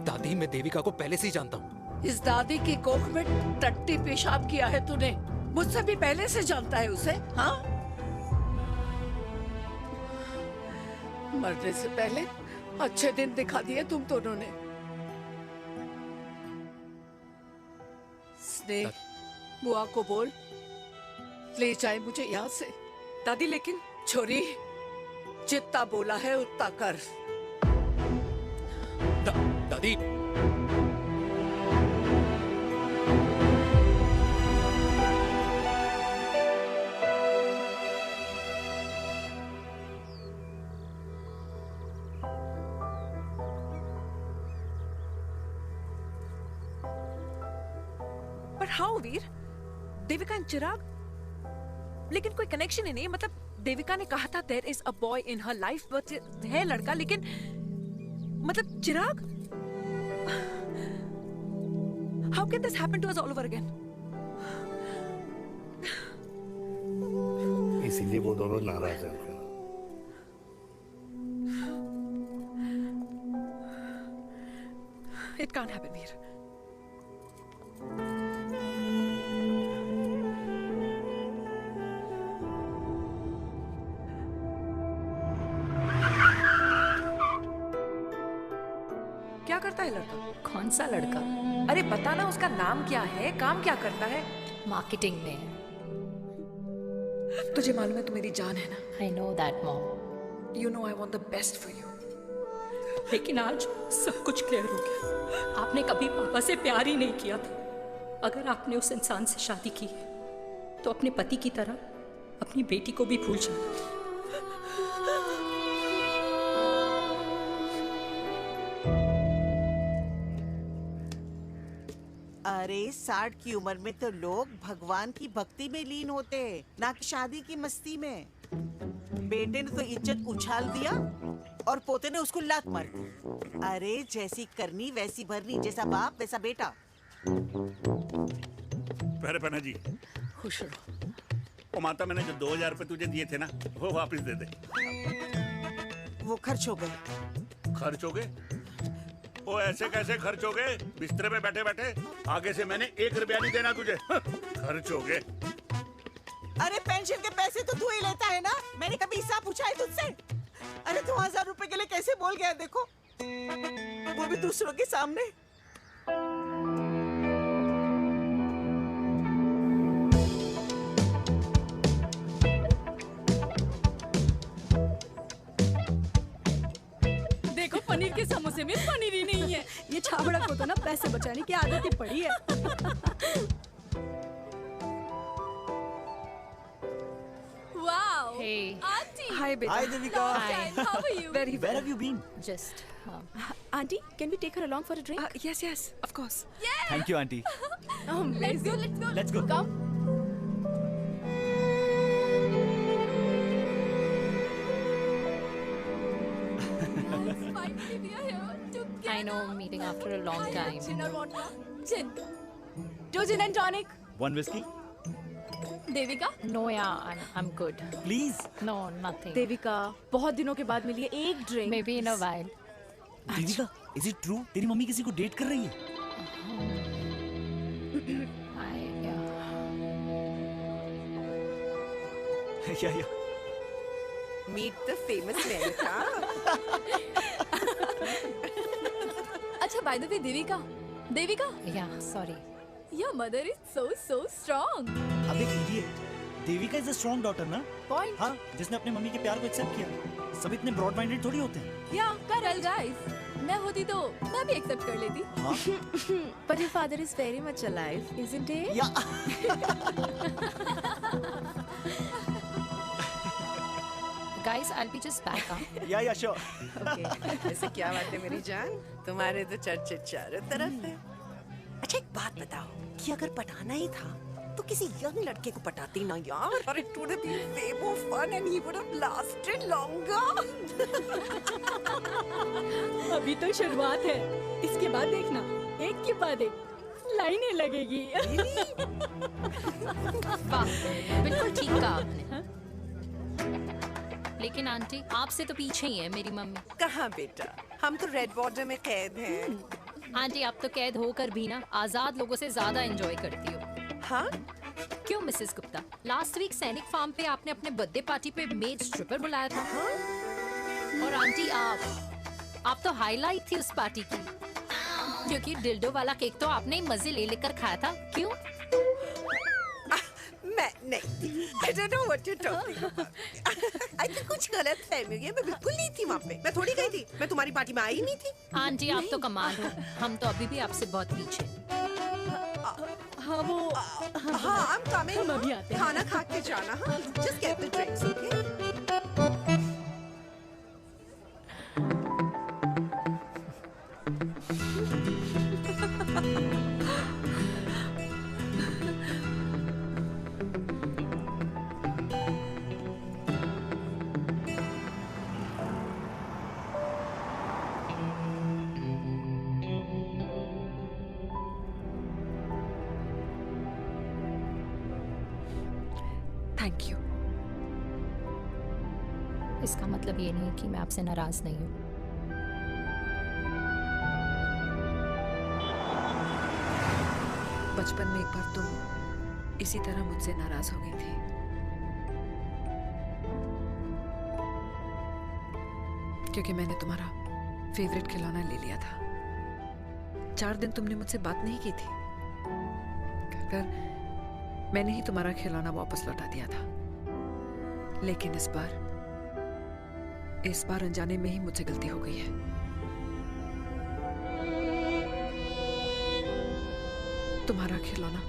दादी मैं देविका को पहले से ही जानता हूँ। इस दादी की कोख में टट्टी पेशाब किया है तूने, मुझसे भी पहले से जानता है उसे। हाँ, मरने से पहले अच्छे दिन दिखा दिए तुम दोनों ने। स्नेह, बुआ को बोल ले जाए मुझे यहाँ से। दादी लेकिन छोरी, जितना बोला है उतना कर। दादी पर हाउ वीर? देविका एंड चिराग, लेकिन कोई कनेक्शन ही नहीं। मतलब देविका ने कहा था there is a boy in her life, but है लड़का, लेकिन मतलब Chirag, how can this happen to us all over again? इसीलिए वो दोनों नाराज हैं। It can't happen Veer. क्या करता है लड़का? कौन सा लड़का? अरे बता ना, उसका नाम क्या है, काम क्या करता है? मार्केटिंग में। तुझे मालूम है तू मेरी जान है ना? I know that mom. You know I want the best for you. लेकिन आज सब कुछ क्लियर हो गया। आपने कभी पापा से प्यार ही नहीं किया था। अगर आपने उस इंसान से शादी की तो अपने पति की तरह अपनी बेटी को भी भूल जाना। अरे 60 की उम्र में तो लोग भगवान की भक्ति में लीन होते हैं, ना कि शादी की मस्ती में। बेटे ने तो इज्जत उछाल दिया और पोते ने उसको लात मार दी। अरे जैसी करनी वैसी भरनी, जैसा बाप वैसा बेटा। पहना जी खुश रहो। ओ माता, मैंने जो 2000 रुपए तुझे दिए थे ना, वो वापस दे दे। वो खर्च हो गए। खर्च हो गए? ओ ऐसे कैसे खर्च हो गए? बिस्तर पे बैठे बैठे। आगे से मैंने 1 रुपया नहीं देना तुझे। खर्च हो गए। अरे पेंशन के पैसे तो तू ही लेता है ना, मैंने कभी हिसाब पूछा है तुझसे? अरे 2000 रुपए के लिए कैसे बोल गया देखो, वो भी दूसरों के सामने। देखो पनीर के समोसे में पनीर ही नहीं है। ये छाबड़ा को तो ना पैसे बचाने की आदत ही पड़ी है। Wow. Hey. Auntie. Hi, beta. Hi, Devika. Hi. How are you? Very Where have you been? Just. Auntie, can we take her along for a drink? Yes, yes, of course. Thank you, auntie. Let's go. Let's go. Come. Finally, we are here together. I know, meeting after a long time. Gin or vodka? Gin. 2 gin and tonic. 1 whiskey? Devika? No, yeah, I'm good. Please. No, nothing. Devika, बहुत दिनों के बाद मिली है, एक drink. Maybe in a while. Devika, is it true? तेरी mummy किसी को date कर रही है? Yeah. Meet the famous Mehrika. अच्छा, by the way, Devika? Yeah, sorry. Your mother is so strong. अबे idiot. Devika is a strong daughter ना? Point. हाँ, जिसने अपने मम्मी के प्यार को एक्सेप्ट किया। सब इतने ब्रॉड माइंडेड थोड़ी होते हैं। Yeah, correct guys. मैं होती तो मैं भी एक्सेप्ट कर लेती। हाँ? But your father is very much alive, isn't he? Yeah. Guys, I'll be just back. Yeah, sure. Okay. ऐसे क्या बात है मेरी जान? तुम्हारे तो चर्चे चारों तरफ है। अच्छा एक बात बताओ कि अगर पटाना ही था तो किसी यंग लड़के को पटाती ना यार। और it would have been way more fun and he would have lasted longer. अभी तो शुरुआत है, इसके बाद देखना एक के बाद एक लाइनें लगेगी। वाह, बिल्कुल ठीक कहा आपने। लेकिन आंटी, आपसे तो पीछे ही है मेरी मम्मी। कहाँ बेटा, हम तो रेड बॉर्डर में कैद हैं। आंटी, आप तो कैद होकर भी ना आजाद लोगों से ज्यादा एंजॉय करती हो। हाँ? क्यों मिसेस गुप्ता, लास्ट वीक सैनिक फार्म पे आपने अपने बर्थडे पार्टी पे मेड स्ट्रिपर बुलाया था। हाँ? और आंटी आप तो हाईलाइट थी उस पार्टी की, क्योंकि डिल्डो वाला केक तो आपने ही मजे ले लेकर खाया था। क्यों? मैं नहीं, I don't know what you're talking about. I think कुछ गलत फहमी हुई है, मैं बिल्कुल नहीं थी वहाँ पे। मैं थोड़ी गई थी, मैं तुम्हारी पार्टी में आई नहीं थी। आंटी आप तो कमाल हो, हम तो अभी भी आपसे बहुत पीछे। हाँ वो हाँ I'm coming। हम अभी आते हैं। खाना खा के जाना। हाँ just get the drinks, okay? Thank you. इसका मतलब ये नहीं कि मैं आपसे नाराज नहीं हूँ। बचपन में एक बार तुम इसी तरह मुझसे नाराज हो गई थी। क्योंकि मैंने तुम्हारा फेवरेट खिलौना ले लिया था। 4 दिन तुमने मुझसे बात नहीं की थी। कहकर मैंने ही तुम्हारा खिलौना वापस लौटा दिया था। लेकिन इस बार अनजाने में ही मुझसे गलती हो गई है। तुम्हारा खिलौना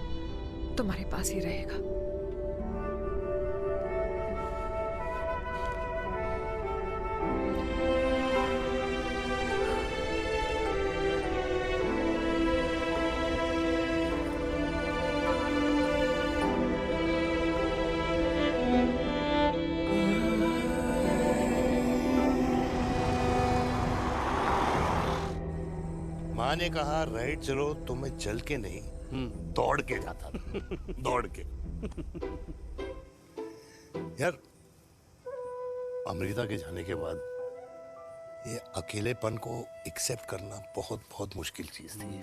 तुम्हारे पास ही रहेगा। माँ ने कहा राइट चलो तो मैं चल के नहीं दौड़ के जाता था। दौड़ के। यार अमृता के जाने के बाद ये अकेलेपन को एक्सेप्ट करना बहुत बहुत मुश्किल चीज थी।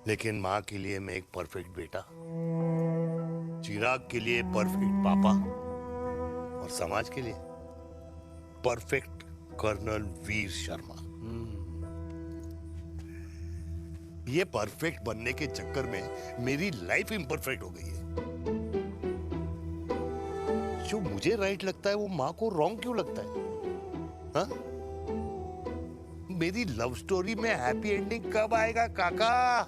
लेकिन माँ के लिए मैं एक परफेक्ट बेटा, चिराग के लिए परफेक्ट पापा और समाज के लिए परफेक्ट कर्नल वीर शर्मा। ये परफेक्ट बनने के चक्कर में मेरी लाइफ इम्परफेक्ट हो गई है। जो मुझे राइट लगता है वो माँ को रॉन्ग क्यों लगता है? हाँ? मेरी लव स्टोरी में हैप्पी एंडिंग कब आएगा काका?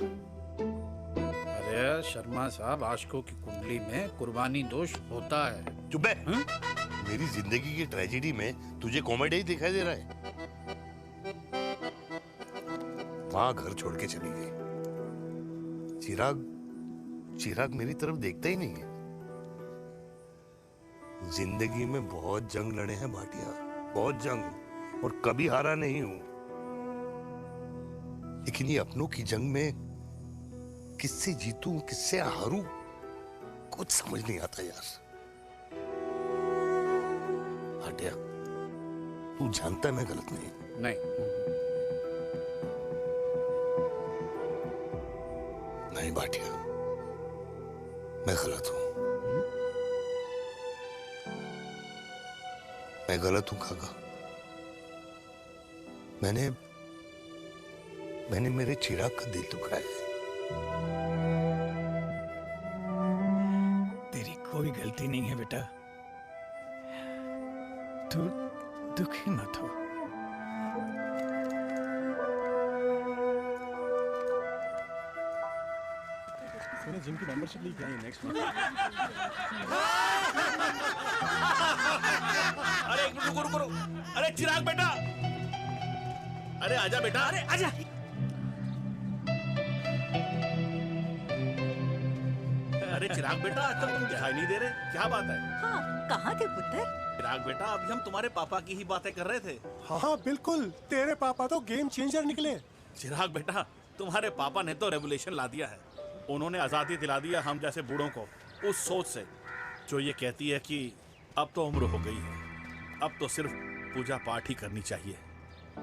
अरे शर्मा साहब, आशिकों की कुंडली में कुर्बानी दोष होता है। चुप है। मेरी जिंदगी की ट्रेजेडी में तुझे कॉमेडी ही दिखाई दे रहा है। माँ घर छोड़ के चली गई। चिराग मेरी तरफ देखता ही नहीं है। जिंदगी में बहुत जंग लड़े हैं भाटिया, बहुत जंग, और कभी हारा नहीं हूं। लेकिन ये अपनों की जंग में किससे जीतूं किससे हारूं कुछ समझ नहीं आता यार। भाटिया तू जानता है मैं गलत नहीं। नहीं भाटिया, मैं गलत हूं। मैं गलत हूं काका। मैंने मेरे चिराग का दिल दुखाया है। तेरी कोई गलती नहीं है बेटा, तू दुखी मत हो। मैंने जिम की मेंबरशिप ली क्या है नेक्स्ट मंथ? अरे रुको। अरे चिराग बेटा, अरे आजा बेटा, अरे आजा। अरे चिराग बेटा, आज तक तुम दिखाई नहीं दे रहे, क्या बात है? हाँ, कहाँ थे पुत्र? चिराग बेटा, अभी हम तुम्हारे पापा की ही बातें कर रहे थे। हाँ बिल्कुल, तेरे पापा तो गेम चेंजर निकले। चिराग बेटा, तुम्हारे पापा ने तो रेवोल्यूशन ला दिया है। उन्होंने आज़ादी दिला दिया हम जैसे बूढ़ों को उस सोच से जो ये कहती है कि अब तो उम्र हो गई है, अब तो सिर्फ पूजा पाठ ही करनी चाहिए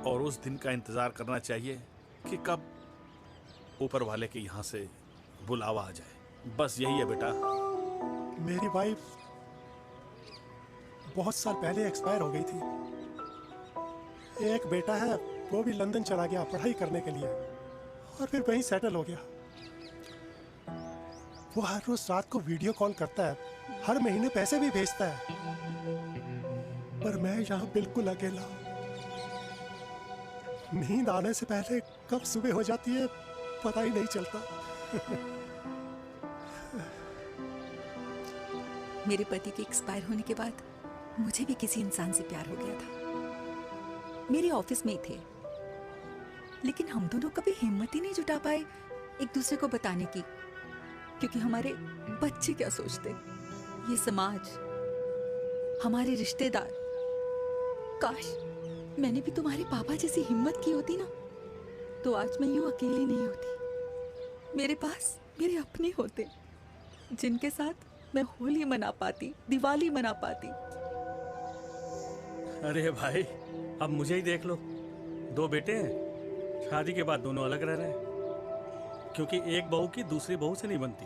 और उस दिन का इंतज़ार करना चाहिए कि कब ऊपर वाले के यहाँ से बुलावा आ जाए। बस यही है बेटा। मेरी वाइफ बहुत साल पहले एक्सपायर हो गई थी। एक बेटा है, वो भी लंदन चला गया पढ़ाई करने के लिए और फिर वहीं सेटल हो गया। वो हर रोज रात को वीडियो कॉल करता है, हर महीने पैसे भी भेजता है, पर मैं यहाँ बिल्कुल अकेला हूँ। नींद आने से पहले कब सुबह हो जाती है पता ही नहीं चलता। मेरे पति के एक्सपायर होने के बाद मुझे भी किसी इंसान से प्यार हो गया था। मेरे ऑफिस में ही थे, लेकिन हम दोनों कभी हिम्मत ही नहीं जुटा पाए एक दूसरे को बताने की, क्योंकि हमारे बच्चे क्या सोचते, ये समाज, हमारे रिश्तेदार। काश मैंने भी तुम्हारे पापा जैसी हिम्मत की होती ना, तो आज मैं यूं अकेली नहीं होती। मेरे पास मेरे अपने होते जिनके साथ मैं होली मना पाती, दिवाली मना पाती। अरे भाई, अब मुझे ही देख लो, 2 बेटे हैं, शादी के बाद दोनों अलग रह रहे हैं, क्योंकि एक बहू की दूसरी बहू से नहीं बनती,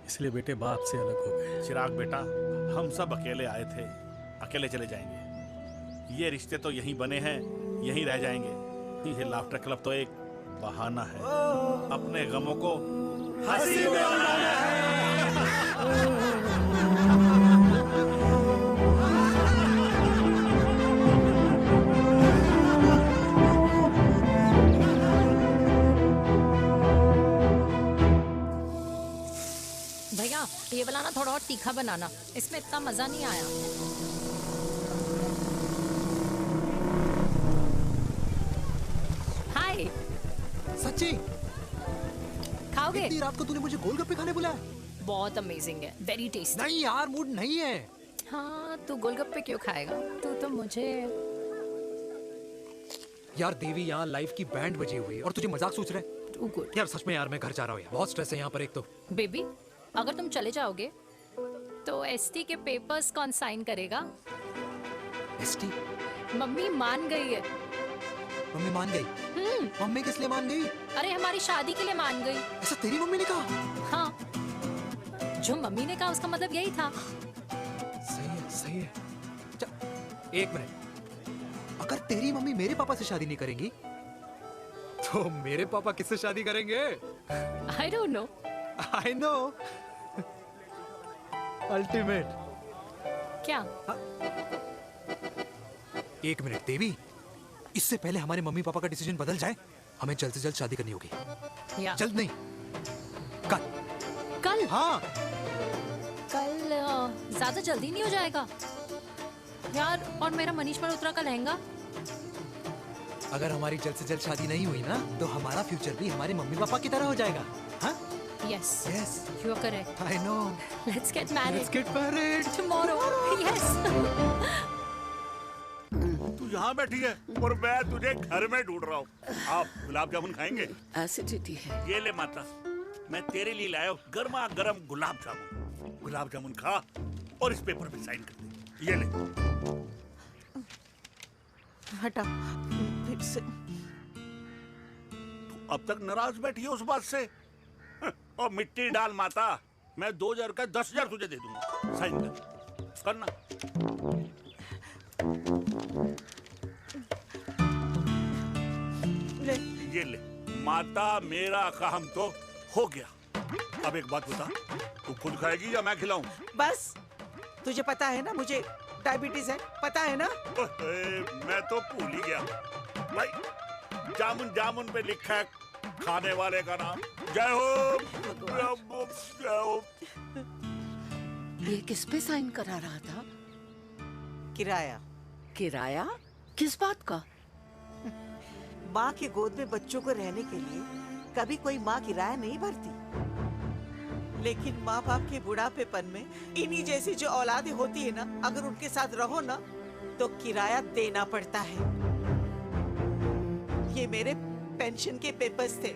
इसलिए बेटे बाप से अलग हो गए। चिराग बेटा, हम सब अकेले आए थे, अकेले चले जाएंगे। ये रिश्ते तो यहीं बने हैं, यहीं रह जाएंगे। ये लाफ्टर क्लब तो एक बहाना है अपने गमों को हंसी में उड़ाना है। भैया ये वाला ना थोड़ा और तीखा बनाना, इसमें इतना मजा नहीं आया। हाय। सच्ची? खाओगे? इतनी रात को तूने मुझे गोलगप्पे खाने बुलाया? बहुत अमेजिंग है, वेरी टेस्टी। नहीं यार, मूड नहीं है। हाँ, तू गोलगप्पे क्यों खाएगा? तू तो मुझे यार देवी, यहाँ लाइफ की बैंड बजी हुई है और तुझे मजाक सोच रहा है? यार सच में यार, मैं घर जा रहा हूँ यार, बहुत स्ट्रेस है यहाँ पर एक तो। बेबी, अगर तुम चले जाओगे तो एसटी के पेपर्स कौन साइन करेगा? एसटी? मम्मी मान गई है। मम्मी मान गई? मम्मी किस लिए मान गई? अरे हमारी शादी के लिए मान गई। ऐसा तेरी मम्मी ने कहा? हाँ, जो मम्मी ने कहा उसका मतलब यही था। सही है, सही है। एक मिनट, अगर तेरी मम्मी मेरे पापा से शादी नहीं करेंगी तो मेरे पापा किससे शादी करेंगे? I don't know. I know. Ultimate. क्या? एक मिनट देवी, इससे पहले हमारे मम्मी पापा का डिसीजन बदल जाए, हमें जल्द से जल्द शादी करनी होगी। जल्द नहीं, कल। कल? हाँ। कल ज्यादा जल्दी नहीं हो जाएगा यार? और मेरा मनीष मल्होत्रा का लहंगा? अगर हमारी जल्द से जल्द शादी नहीं हुई ना, तो हमारा फ्यूचर भी हमारे मम्मी पापा की तरह हो जाएगा। हाँ? Yes. Yes. You are correct. I know. Let's get married. Let's get married. Tomorrow. Yes. तू यहाँ बैठी है और मैं तुझे घर में ढूंढ रहा हूँ। आप गुलाब जामुन खाएंगे? एसिडिटी है। ये ले माता, मैं तेरे लिए लाया हूँ गर्मा गर्म गुलाब जामुन। गुलाब जामुन खा और इस पेपर पे साइन कर दे। ये ले। हटा फिर से। तू अब तक नाराज बैठी है उस बात से? और मिट्टी डाल माता, मैं 2000 का 10,000 तुझे दे दूंगा। साइन कर, करना। ले। ये ले माता, मेरा काम तो हो गया। अब एक बात बता, तू खुद खाएगी या मैं खिलाऊं? बस, तुझे पता है ना मुझे डायबिटीज है, पता है ना? मैं तो भूल ही गया भाई। जामुन जामुन पे लिखा है खाने वाले का नाम। जय हो, जय हो। ये किस पे साइन करा रहा था? किराया। किराया? किस बात का? माँ के गोद में बच्चों को रहने के लिए कभी कोई माँ किराया नहीं भरती, लेकिन माँ बाप के बुढ़ापेपन में इन्हीं जैसी जो औलादें होती है ना, अगर उनके साथ रहो ना तो किराया देना पड़ता है। ये मेरे पेंशन के पेपर्स थे।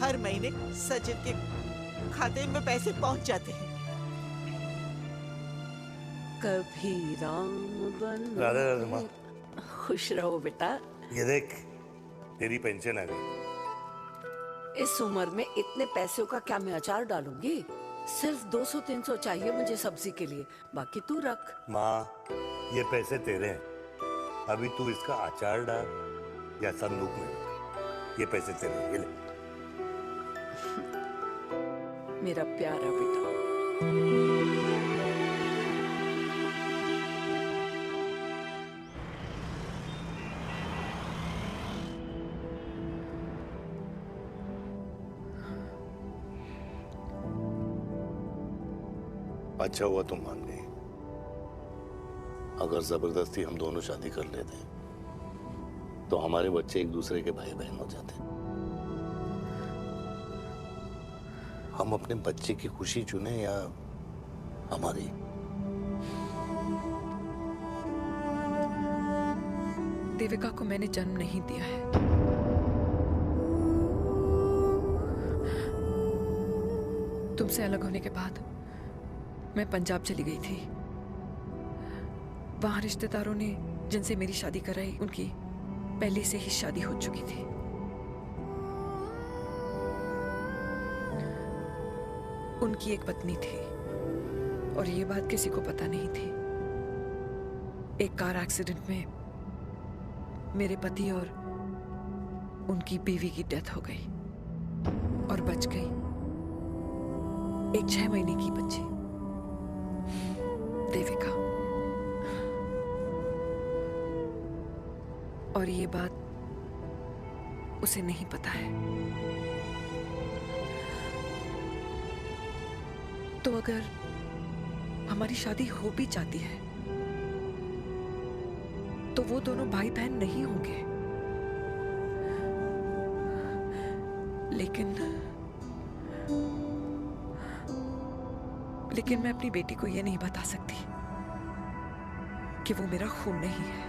हर महीने सजन के खाते में पैसे पहुंच जाते हैं। कभी राम बन। राधे राधे माँ। खुश रहो बेटा। ये देख, तेरी पेंशन आ गई। इस उम्र में इतने पैसों का क्या मैं अचार डालूंगी? सिर्फ 200-300 चाहिए मुझे सब्जी के लिए, बाकी तू रख। माँ, ये पैसे तेरे हैं, अभी तू इसका अचार डाल या संदूक में रख। ये पैसे तेरे हैं, ये ले। मेरा प्यारा बेटा। अच्छा हुआ तुम मान गई। अगर जबरदस्ती हम दोनों शादी कर लेते तो हमारे बच्चे एक दूसरे के भाई बहन हो जाते। हम अपने बच्चे की खुशी चुने या हमारी? देविका को मैंने जन्म नहीं दिया है। तुमसे अलग होने के बाद मैं पंजाब चली गई थी। वहां रिश्तेदारों ने जिनसे मेरी शादी कराई, उनकी पहले से ही शादी हो चुकी थी। उनकी एक पत्नी थी और ये बात किसी को पता नहीं थी। एक कार एक्सीडेंट में मेरे पति और उनकी बीवी की डेथ हो गई और बच गई एक 6 महीने की बच्ची, देविका। और ये बात उसे नहीं पता है। तो अगर हमारी शादी हो भी जाती है तो वो दोनों भाई बहन नहीं होंगे। लेकिन मैं अपनी बेटी को ये नहीं बता सकती कि वो मेरा खून नहीं है।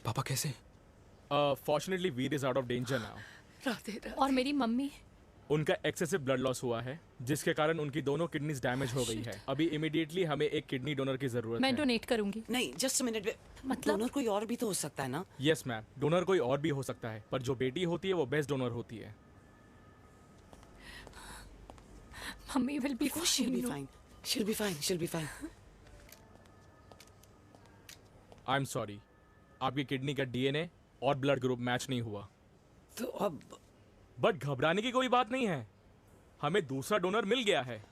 पापा कैसे? Fortunately Veer is out of danger now. Radhe Radhe. और मेरी मम्मी? उनका एक्सेसिव ब्लड लॉस हुआ है जिसके कारण उनकी दोनों किडनीज डैमेज हो गई है। अभी इमीडिएटली हमें एक किडनी डोनर की जरूरत मैं है। डोनेट करूंगी। नहीं, जस्ट मिनट। मतलब डोनर कोई और भी तो हो सकता है ना? यस मैम, डोनर कोई और भी हो सकता है, पर जो बेटी होती है वो बेस्ट डोनर होती है। Mummy will be she'll be fine. She'll be fine. She'll be fine. I am sorry, आपकी किडनी का डीएनए और ब्लड ग्रुप मैच नहीं हुआ। तो अब बट घबराने की कोई बात नहीं है, हमें दूसरा डोनर मिल गया है।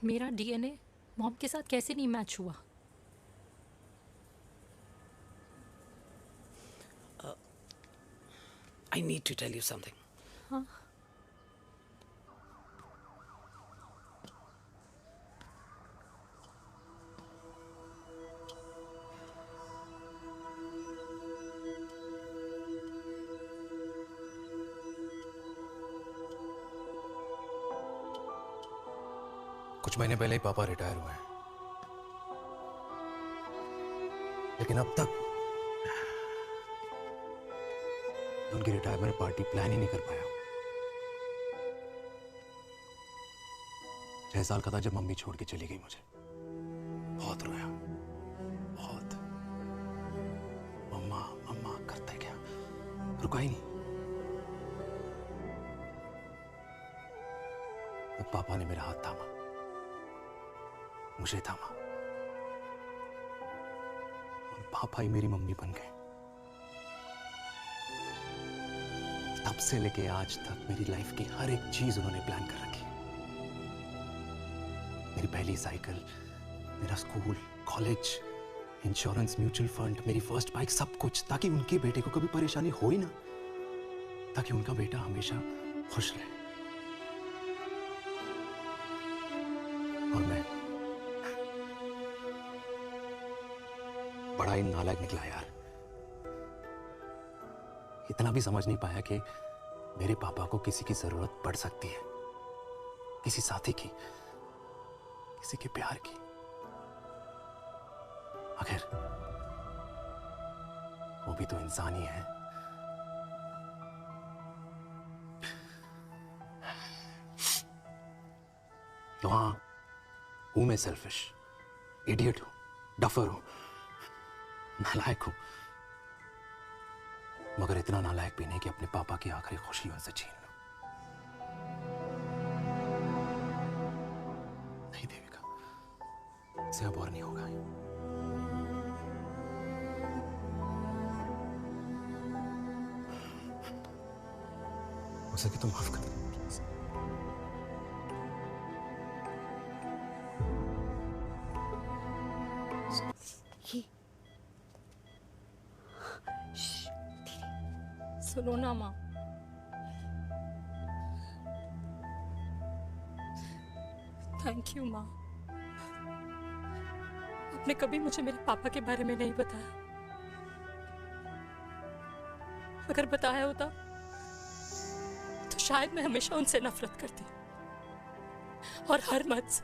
मेरा डीएनए मॉम के साथ कैसे नहीं मैच हुआ? I need to tell you something. हाँ? कुछ महीने पहले ही पापा रिटायर हुए हैं, लेकिन अब तक उनकी रिटायरमेंट पार्टी प्लान ही नहीं कर पाया। 6 साल का था जब मम्मी छोड़ के चली गई मुझे। बहुत रोया, बहुत। मम्मा मम्मा करते क्या, रुका ही नहीं। तब पापा ने मेरा हाथ थामा, मुझे थामा, और पापा ही मेरी मम्मी बन गए। तब से लेके आज तक मेरी लाइफ की हर एक चीज उन्होंने प्लान कर रखी। मेरी पहली साइकिल, मेरा school, college, insurance, mutual fund, मेरी फर्स्ट बाइक, सब कुछ, ताकि उनके बेटे को कभी परेशानी हो ही ना, ताकि उनका बेटा हमेशा खुश रहे। और मैं बड़ा ही नालायक निकला यार। इतना भी समझ नहीं पाया कि मेरे पापा को किसी की जरूरत पड़ सकती है, किसी साथी की, किसी के प्यार की। आखिर वो भी तो इंसान ही है। तो हाँ, हूं मैं सेल्फिश, इडियट हूं, डफर हूं, नालायक हूं, मगर इतना नालायक भी नहीं कि अपने पापा की आखिरी खुशी उनसे छीन लूं। नहीं देविका, इससे अब और नहीं होगा। हो सके तो माफ कर दो प्लीज। सुनो ना माँ, थैंक यू माँ। आपने कभी मुझे मेरे पापा के बारे में नहीं बताया। अगर बताया होता तो शायद मैं हमेशा उनसे नफरत करती, और हर मत से।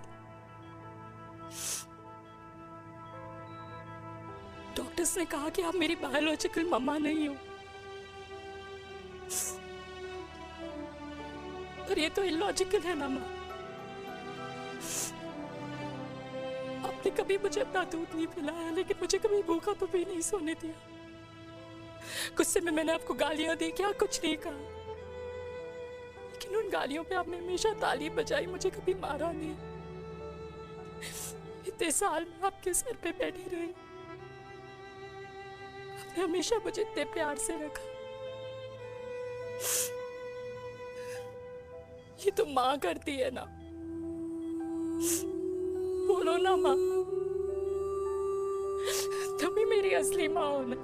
डॉक्टर्स ने कहा कि आप मेरी बायोलॉजिकल मम्मा नहीं हो, पर ये तो इलॉजिकल है ना माँ। आपने कभी मुझे अपना दूध नहीं पिलाया, लेकिन मुझे कभी भूखा तो भी नहीं सोने दिया। गुस्से में मैंने आपको गालियां दी, क्या कुछ नहीं कहा, लेकिन उन गालियों पे आपने हमेशा ताली बजाई, मुझे कभी मारा नहीं। इतने साल में आपके सर पे बैठी रही, आपने हमेशा मुझे इतने प्यार से रखा। ये तो माँ करती है ना, बोलो ना माँ, तुम ही मेरी असली माँ हो ना।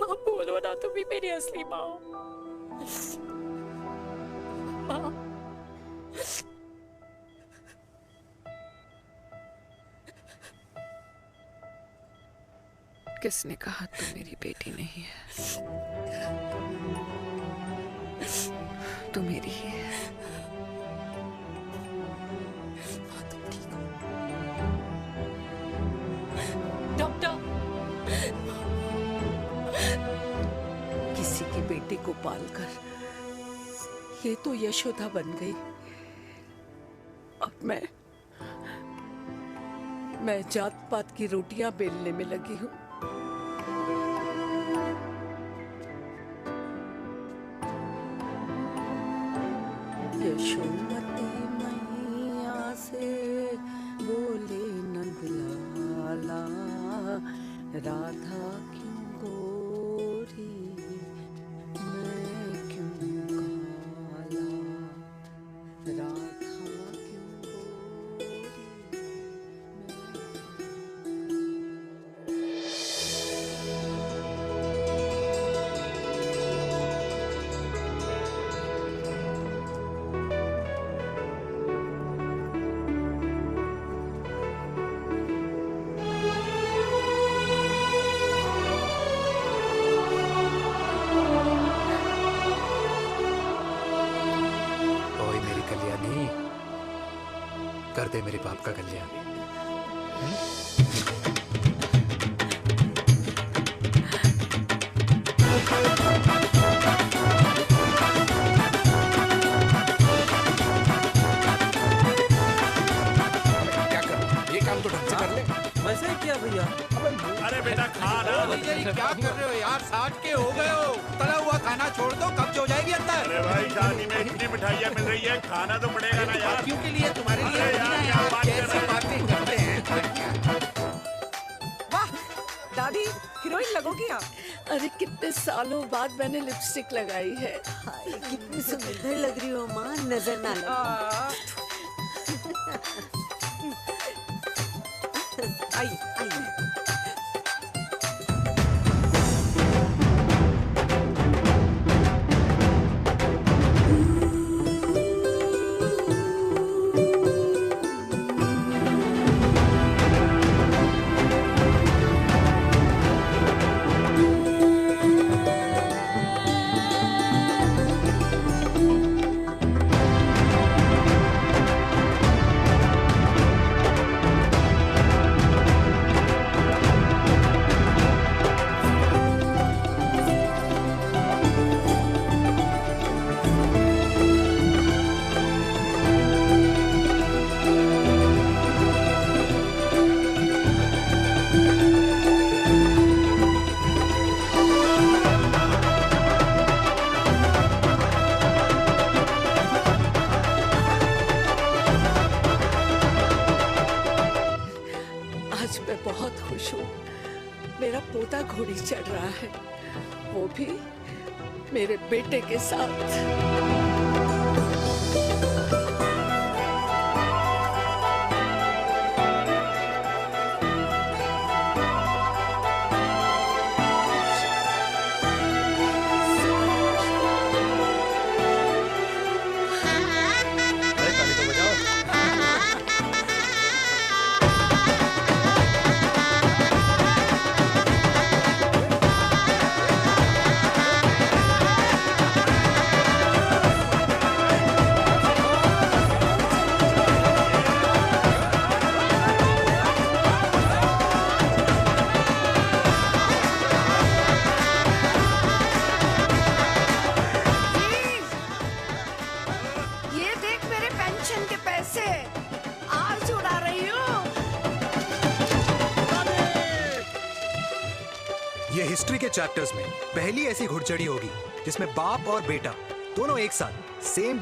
माँ बोलो ना, तुम ही मेरी असली माँ हो। किसने कहा तू मेरी बेटी नहीं है? तू मेरी ही है। डॉक्टर, किसी की बेटी को पालकर ये तो यशोदा बन गई और मैं जात पात की रोटियां बेलने में लगी हूँ। यशोमती मैया से बोले नंदलाला, राधा क्यों गोरी मैं क्यों काला, राधा क्यों गोरी। कर दे मेरे बाप का कल्याण। क्या कर, ये काम तो ढंग से कर ले। वैसे ही किया भैया। अरे बेटा खा ना। भैया ये क्या कर रहे हो यार? 60 के हो गए हो, तला हुआ खाना छोड़ दो, कब्ज हो जाएगी अंदर। अरे भाई शादी में इतनी मिठाइयाँ मिल रही है, खाना तो पड़ेगा ना यार। क्यों के लिए तुम्हारे लिए अरे यार क्या बात कर रहे बातें करते हैं। वाह दादी, हीरोइन लगोगी आप। अरे कितने सालों बाद मैंने लिपस्टिक लगाई है। हाय, कितनी सुंदर लग रही हो माँ, नजर ना लगे। आइए आइए। आज मैं बहुत खुश हूँ। मेरा पोता घोड़ी चढ़ रहा है, वो भी मेरे बेटे के साथ। ये देख मेरे पेंशन के पैसे, आज उड़ा रही हूँ। ये हिस्ट्री के चैप्टर्स में पहली ऐसी घुड़चढ़ी होगी जिसमें बाप और बेटा दोनों एक साथ सेम